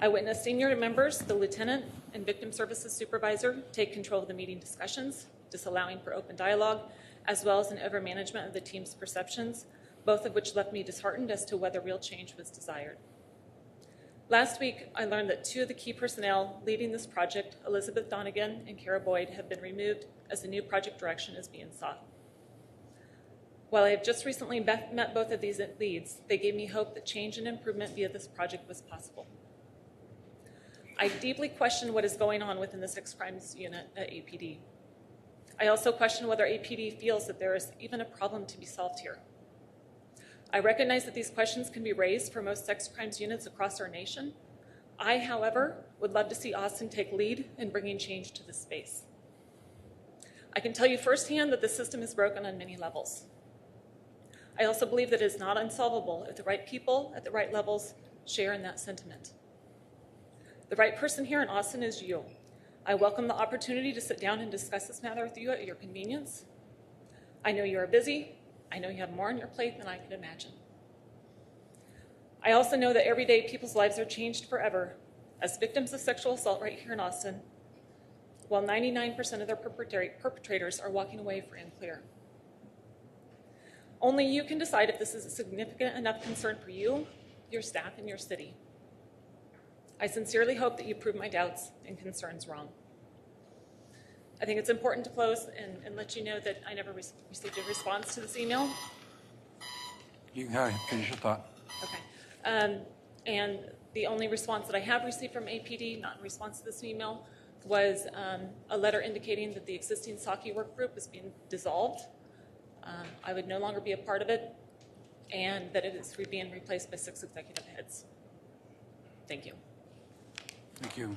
I witnessed senior members, the lieutenant and victim services supervisor, take control of the meeting discussions, disallowing for open dialogue, as well as an overmanagement of the team's perceptions, both of which left me disheartened as to whether real change was desired. Last week, I learned that 2 of the key personnel leading this project, Elizabeth Donegan and Kara Boyd, have been removed as the new project direction is being sought. While I have just recently met both of these leads, they gave me hope that change and improvement via this project was possible. I deeply question what is going on within the sex crimes unit at APD. I also question whether APD feels that there is even a problem to be solved here. I recognize that these questions can be raised for most sex crimes units across our nation. I, however, would love to see Austin take lead in bringing change to this space. I can tell you firsthand that the system is broken on many levels. I also believe that it is not unsolvable if the right people at the right levels share in that sentiment. The right person here in Austin is you. I welcome the opportunity to sit down and discuss this matter with you at your convenience. I know you are busy. I know you have more on your plate than I could imagine. I also know that every day people's lives are changed forever as victims of sexual assault right here in Austin, while 99% of their perpetrators are walking away free and clear. Only you can decide if this is a significant enough concern for you, your staff, and your city. I sincerely hope that you prove my doubts and concerns wrong. I think it's important to close and let you know that I never received a response to this email.
You can go ahead, finish your thought.
Okay. And the only response that I have received from APD, not in response to this email, was a letter indicating that the existing Saki work group is being dissolved. I would no longer be a part of it, and that it is being replaced by 6 executive heads. Thank you.
Thank you.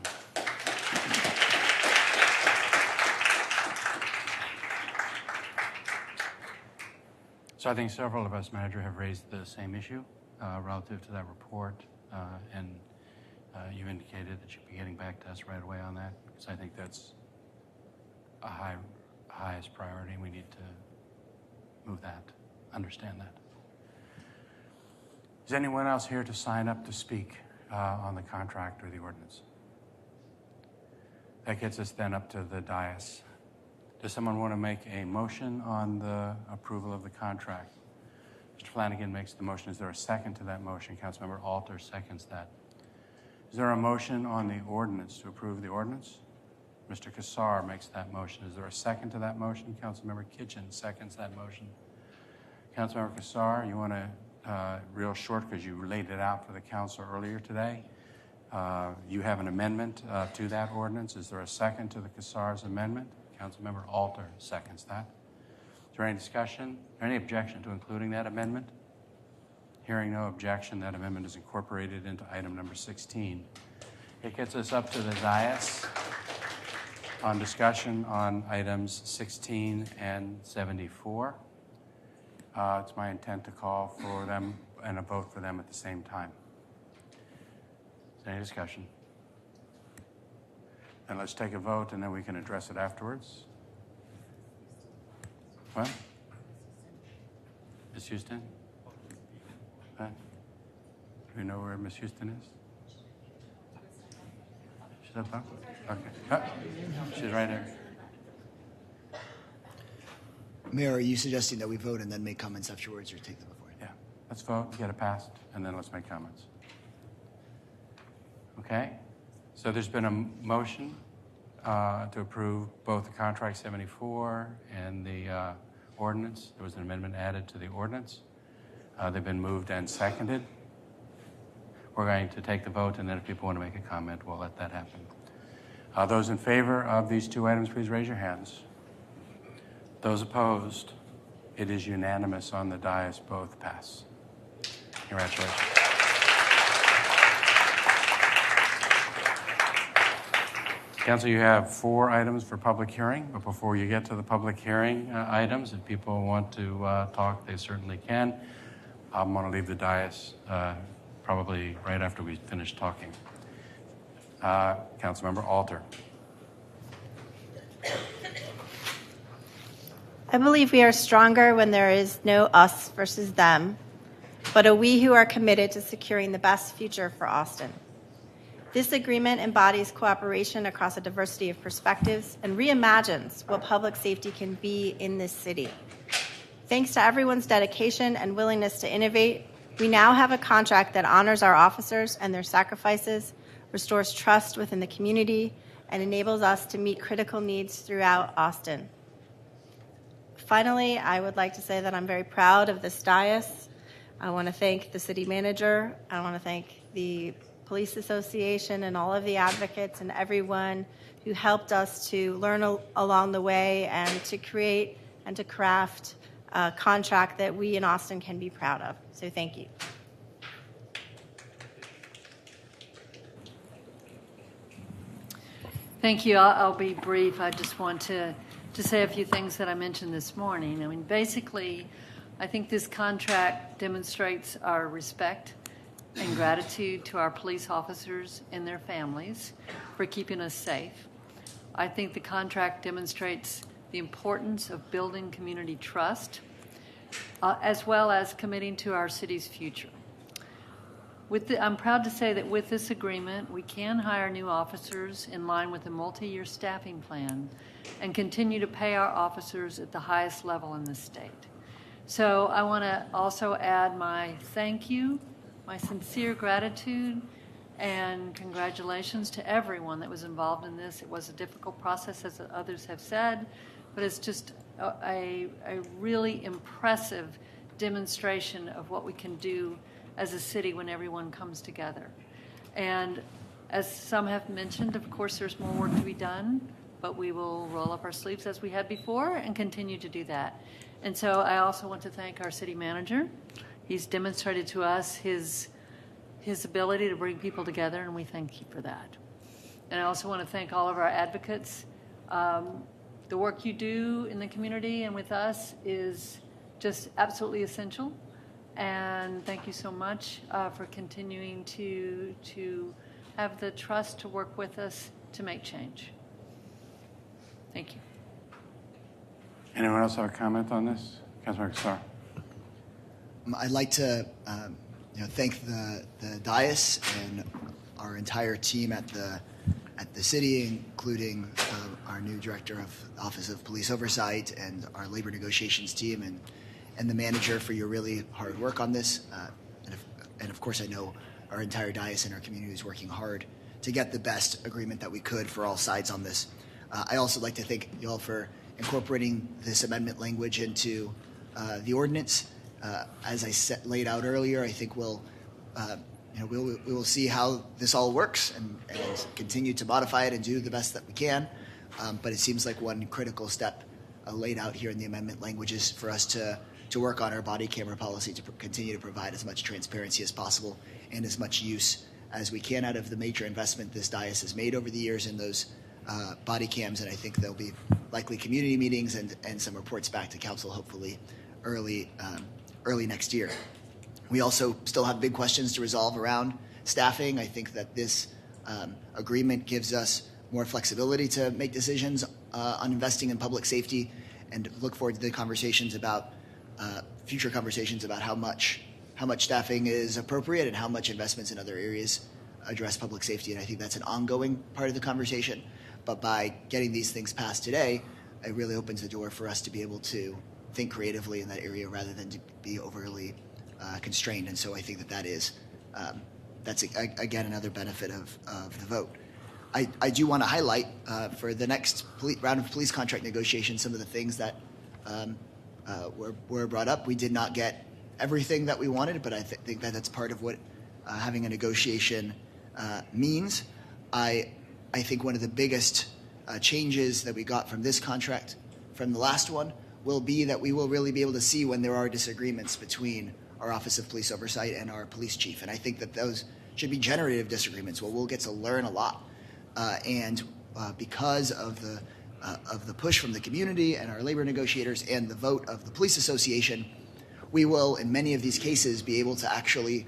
So I think several of us, Manager, have raised the same issue relative to that report, and you indicated that you'd be getting back to us right away on that, because I think that's a highest priority. We need to move that, understand that. Is anyone else here to sign up to speak on the contract or the ordinance? That gets us then up to the dais. Does someone want to make a motion on the approval of the contract? Mr. Flanagan makes the motion. Is there a second to that motion? Councilmember Alter seconds that. Is there a motion on the ordinance to approve the ordinance? Mr. Kassar makes that motion. Is there a second to that motion? Councilmember Kitchen seconds that motion. Councilmember Kassar, you want to, real short because you laid it out for the council earlier today. You have an amendment to that ordinance. Is there a second to the Kassar's amendment? Councilmember Alter seconds that. Is there any discussion? Any objection to including that amendment? Hearing no objection, that amendment is incorporated into item number 16. It gets us up to the dais on discussion on items 16 and 74. It's my intent to call for them and a vote for them at the same time. Is there any discussion? Then let's take a vote, and then we can address it afterwards. What? Ms. Houston? What? Do we know where Ms. Houston is? She's up top? Okay. Oh, she's right here.
Mayor, are you suggesting that we vote and then make comments afterwards, or take them before?
Yeah. Let's vote, get it passed, and then let's make comments. Okay? So there's been a motion to approve both the contract 74 and the ordinance. There was an amendment added to the ordinance. They've been moved and seconded. We're going to take the vote, and then if people want to make a comment, we'll let that happen. Those in favor of these two items, please raise your hands. Those opposed, it is unanimous on the dais, both pass. Congratulations. Council, you have 4 items for public hearing, but before you get to the public hearing items, if people want to talk, they certainly can. I'm going to leave the dais probably right after we finish talking. Councilmember Alter.
I believe we are stronger when there is no us versus them, but a we who are committed to securing the best future for Austin. This agreement embodies cooperation across a diversity of perspectives and reimagines what public safety can be in this city. Thanks to everyone's dedication and willingness to innovate, we now have a contract that honors our officers and their sacrifices, restores trust within the community, and enables us to meet critical needs throughout Austin. Finally, I would like to say that I'm very proud of this dais. I want to thank the city manager. I want to thank the Police Association and all of the advocates and everyone who helped us to learn along the way and to create and to craft a contract that we in Austin can be proud of. So thank you.
Thank you. I'll be brief. I just want to say a few things that I mentioned this morning. I mean, basically, I think this contract demonstrates our respect and gratitude to our police officers and their families for keeping us safe. I think the contract demonstrates the importance of building community trust, as well as committing to our city's future. I'm proud to say that with this agreement, we can hire new officers in line with a multi-year staffing plan and continue to pay our officers at the highest level in the state. So I want to also add my thank you, my sincere gratitude, and congratulations to everyone that was involved in this. It was a difficult process, as others have said, but it's just a really impressive demonstration of what we can do as a city when everyone comes together. And as some have mentioned, of course, there's more work to be done, but we will roll up our sleeves as we had before and continue to do that. And so I also want to thank our city manager. He's demonstrated to us his ability to bring people together, and we thank you for that. And I also want to thank all of our advocates. The work you do in the community and with us is just absolutely essential. And thank you so much for continuing to have the trust to work with us to make change. Thank you.
Anyone else have a comment on this? Councilmember Kassar.
I'd like to thank the dais and our entire team at the city, including our new director of the Office of Police Oversight and our labor negotiations team and the manager for your really hard work on this. And of course, I know our entire dais and our community is working hard to get the best agreement that we could for all sides on this. I also like to thank you all for incorporating this amendment language into the ordinance. As I laid out earlier, I think we will see how this all works and continue to modify it and do the best that we can. But it seems like one critical step laid out here in the amendment language is for us to work on our body camera policy to continue to provide as much transparency as possible and as much use as we can out of the major investment this dais has made over the years in those body cams. And I think there'll be likely community meetings and some reports back to council hopefully early next year. We also still have big questions to resolve around staffing. I think that this agreement gives us more flexibility to make decisions on investing in public safety, and look forward to the conversations about future conversations about how much staffing is appropriate and how much investments in other areas address public safety. And I think that's an ongoing part of the conversation. But by getting these things passed today, it really opens the door for us to be able to think creatively in that area rather than to be overly constrained. And so I think that's again another benefit of the vote. I do want to highlight for the next round of police contract negotiations some of the things that were brought up. We did not get everything that we wanted, but I think that that's part of what having a negotiation means. I think one of the biggest changes that we got from this contract from the last one will be that we will really be able to see when there are disagreements between our Office of Police Oversight and our police chief. And I think that those should be generative disagreements where we'll get to learn a lot. Because of the push from the community and our labor negotiators and the vote of the police association, we will, in many of these cases, be able to actually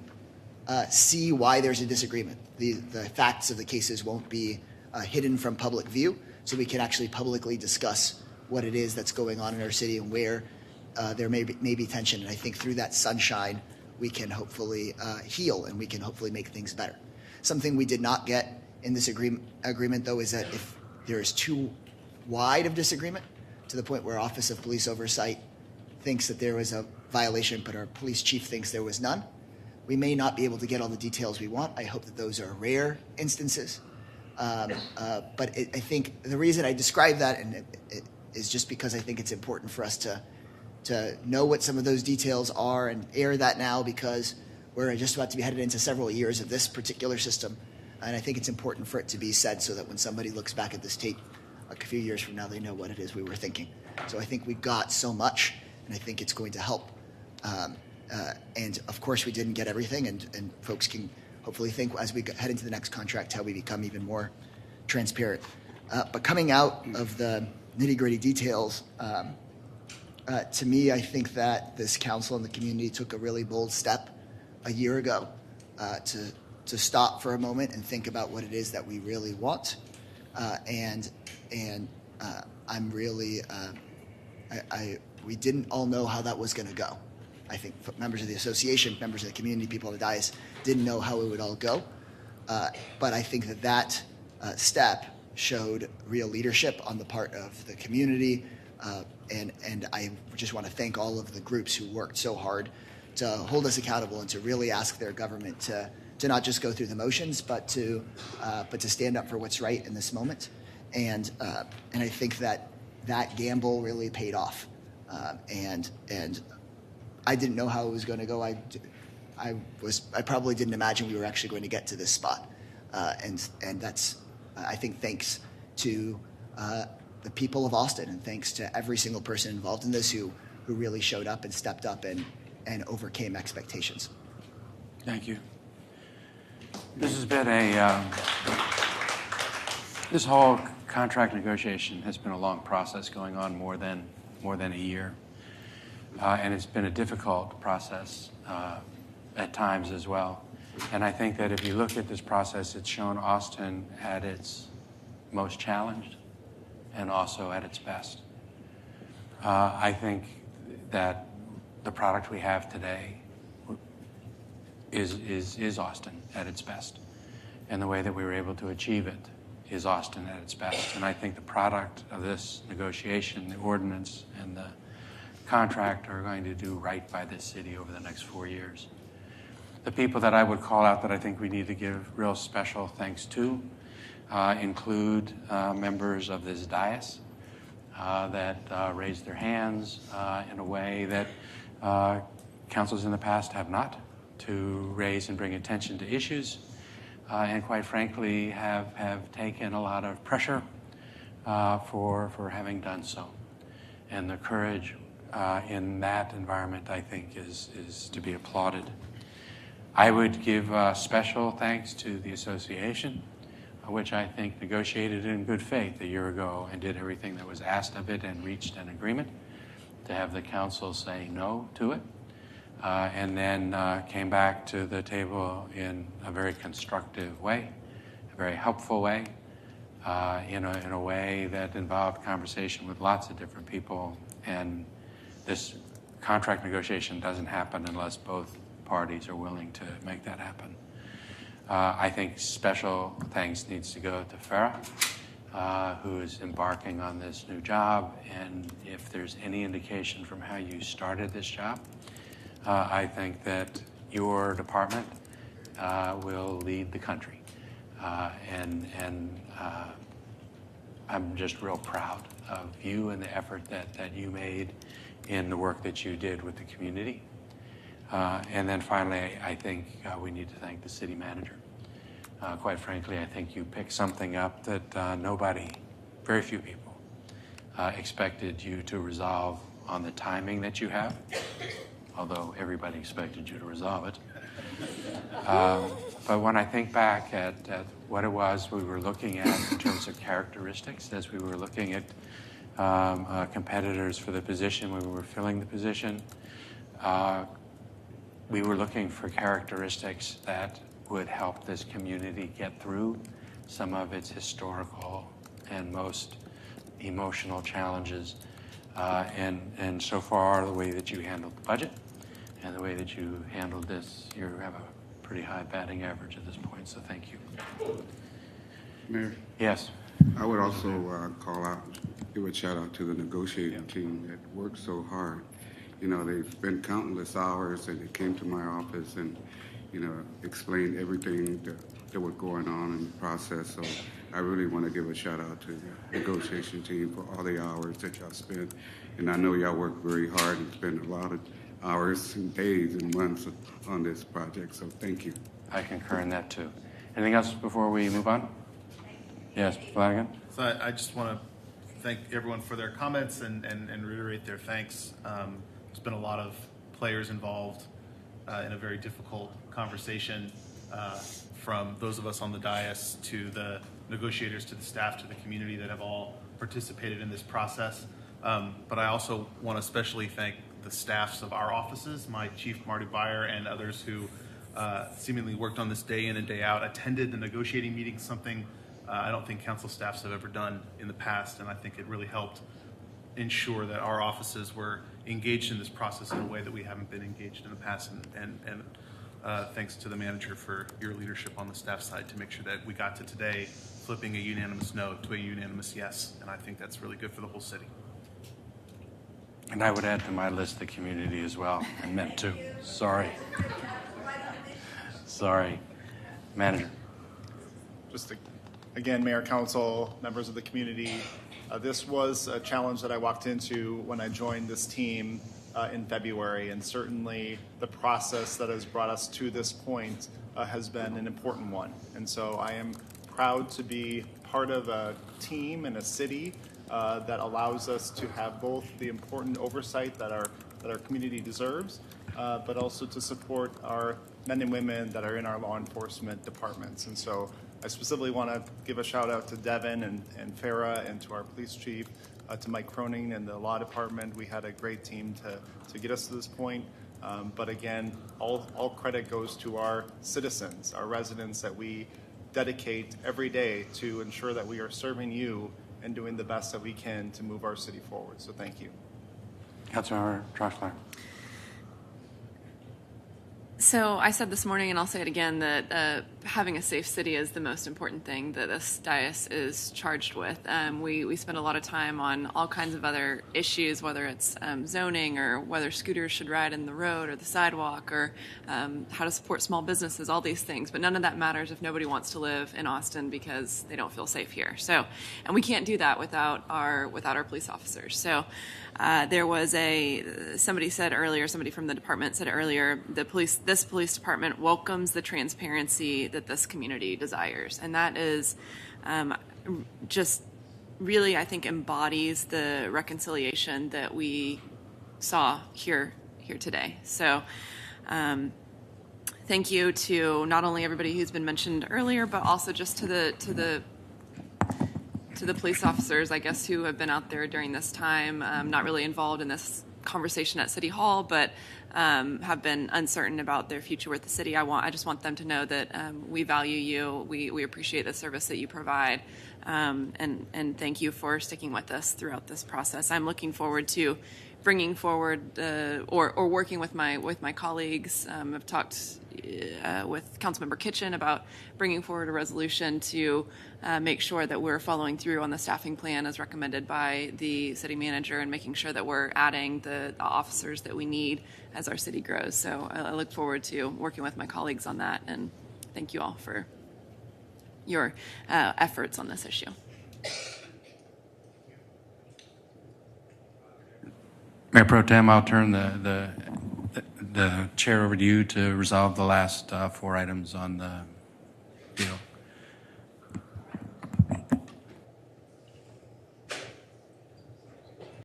see why there's a disagreement. The facts of the cases won't be hidden from public view, so we can actually publicly discuss what it is that's going on in our city and where there may be tension. And I think through that sunshine, we can hopefully heal and we can hopefully make things better. Something we did not get in this agreement, though, is that if there is too wide of disagreement to the point where Office of Police Oversight thinks that there was a violation, but our police chief thinks there was none, we may not be able to get all the details we want. I hope that those are rare instances. But I think the reason I describe that is just because I think it's important for us to know what some of those details are and air that now, because we're just about to be headed into several years of this particular system. And I think it's important for it to be said so that when somebody looks back at this tape a few years from now, they know what it is we were thinking. So I think we got so much, and I think it's going to help. And of course, we didn't get everything, and folks can hopefully think as we head into the next contract how we become even more transparent. But coming out of the nitty-gritty details, to me, I think that this council and the community took a really bold step a year ago to stop for a moment and think about what it is that we really want. And I'm really, we didn't all know how that was going to go. I think members of the association, members of the community, people on the dais didn't know how it would all go. But I think that step showed real leadership on the part of the community, And I just want to thank all of the groups who worked so hard to hold us accountable and to really ask their government to not just go through the motions, but to stand up for what's right in this moment. And I think that gamble really paid off. And I didn't know how it was going to go. I probably didn't imagine we were actually going to get to this spot. And that's, I think, thanks to the people of Austin, and thanks to every single person involved in this who really showed up and stepped up and overcame expectations.
Thank you. This has been this whole contract negotiation has been a long process going on more than a year. And it's been a difficult process at times as well. And I think that if you look at this process, it's shown Austin at its most challenged and also at its best. I think that the product we have today is Austin at its best. And the way that we were able to achieve it is Austin at its best. And I think the product of this negotiation, the ordinance and the contract, are going to do right by this city over the next 4 years. The people that I would call out that I think we need to give real special thanks to include members of this dais that raised their hands in a way that councils in the past have not, to raise and bring attention to issues, and quite frankly have taken a lot of pressure for having done so. And the courage in that environment, I think, is to be applauded. I would give special thanks to the association, which I think negotiated in good faith a year ago and did everything that was asked of it and reached an agreement, to have the council say no to it, and then came back to the table in a very constructive way, a very helpful way, in a way that involved conversation with lots of different people. And this contract negotiation doesn't happen unless both parties are willing to make that happen. I think special thanks needs to go to Farah, who is embarking on this new job. And if there's any indication from how you started this job, I think that your department will lead the country. And I'm just real proud of you and the effort that you made in the work that you did with the community. And then finally, I think we need to thank the city manager. Quite frankly, I think you picked something up that very few people expected you to resolve on the timing that you have, although everybody expected you to resolve it. But when I think back at what it was we were looking at in terms of characteristics, as we were looking at competitors for the position, when we were filling the position, we were looking for characteristics that would help this community get through some of its historical and most emotional challenges. And so far, the way that you handled the budget and the way that you handled this, you have a pretty high batting average at this point, so thank you.
Mayor?
Yes.
I would also call out, give a shout out to the negotiating team that worked so hard. You know, they've spent countless hours, and they came to my office and, you know, explained everything that was going on in the process. So I really want to give a shout out to the negotiation team for all the hours that y'all spent. And I know y'all worked very hard and spent a lot of hours and days and months on this project. So thank you.
I concur in that too. Anything else before we move on? Yes, Flanagan?
So I just want to thank everyone for their comments and reiterate their thanks. There's been a lot of players involved in a very difficult conversation, from those of us on the dais to the negotiators to the staff to the community that have all participated in this process. But I also want to especially thank the staffs of our offices, my chief Marty Byer and others who seemingly worked on this day in and day out, attended the negotiating meetings, something I don't think council staffs have ever done in the past, and I think it really helped ensure that our offices were engaged in this process in a way that we haven't been engaged in the past, and thanks to the manager for your leadership on the staff side to make sure that we got to today flipping a unanimous no to a unanimous yes, and I think that's really good for the whole city.
And I would add to my list the community as well. I meant to. Sorry. Sorry. Manager.
Just again, Mayor, Council, members of the community, this was a challenge that I walked into when I joined this team in February, and certainly the process that has brought us to this point has been an important one. And so I am proud to be part of a team and a city that allows us to have both the important oversight that our community deserves, but also to support our men and women that are in our law enforcement departments. And so I specifically want to give a shout out to Devin and Farah and to our police chief, to Mike Croning and the law department. We had a great team to get us to this point. But again, all credit goes to our citizens, our residents that we dedicate every day to ensure that we are serving you and doing the best that we can to move our city forward. So thank you.
Councilmember Trostler.
So I said this morning, and I'll say it again, that having a safe city is the most important thing that this dais is charged with. We spend a lot of time on all kinds of other issues, whether it's zoning or whether scooters should ride in the road or the sidewalk or how to support small businesses, all these things. But none of that matters if nobody wants to live in Austin because they don't feel safe here. So, and we can't do that without our police officers. So. There was somebody from the department said earlier, this police department welcomes the transparency that this community desires. And that is just really, I think, embodies the reconciliation that we saw here today. So thank you to not only everybody who's been mentioned earlier, but also just to the police officers, I guess, who have been out there during this time, not really involved in this conversation at City Hall, but have been uncertain about their future with the city. I just want them to know that we value you. We appreciate the service that you provide, and thank you for sticking with us throughout this process. I'm looking forward to bringing forward or working with my colleagues. I've talked with Councilmember Kitchen about bringing forward a resolution to make sure that we're following through on the staffing plan as recommended by the city manager and making sure that we're adding the officers that we need as our city grows. So I look forward to working with my colleagues on that, and thank you all for your efforts on this issue.
Mayor Pro Tem, I'll turn the chair over to you to resolve the last 4 items on the deal.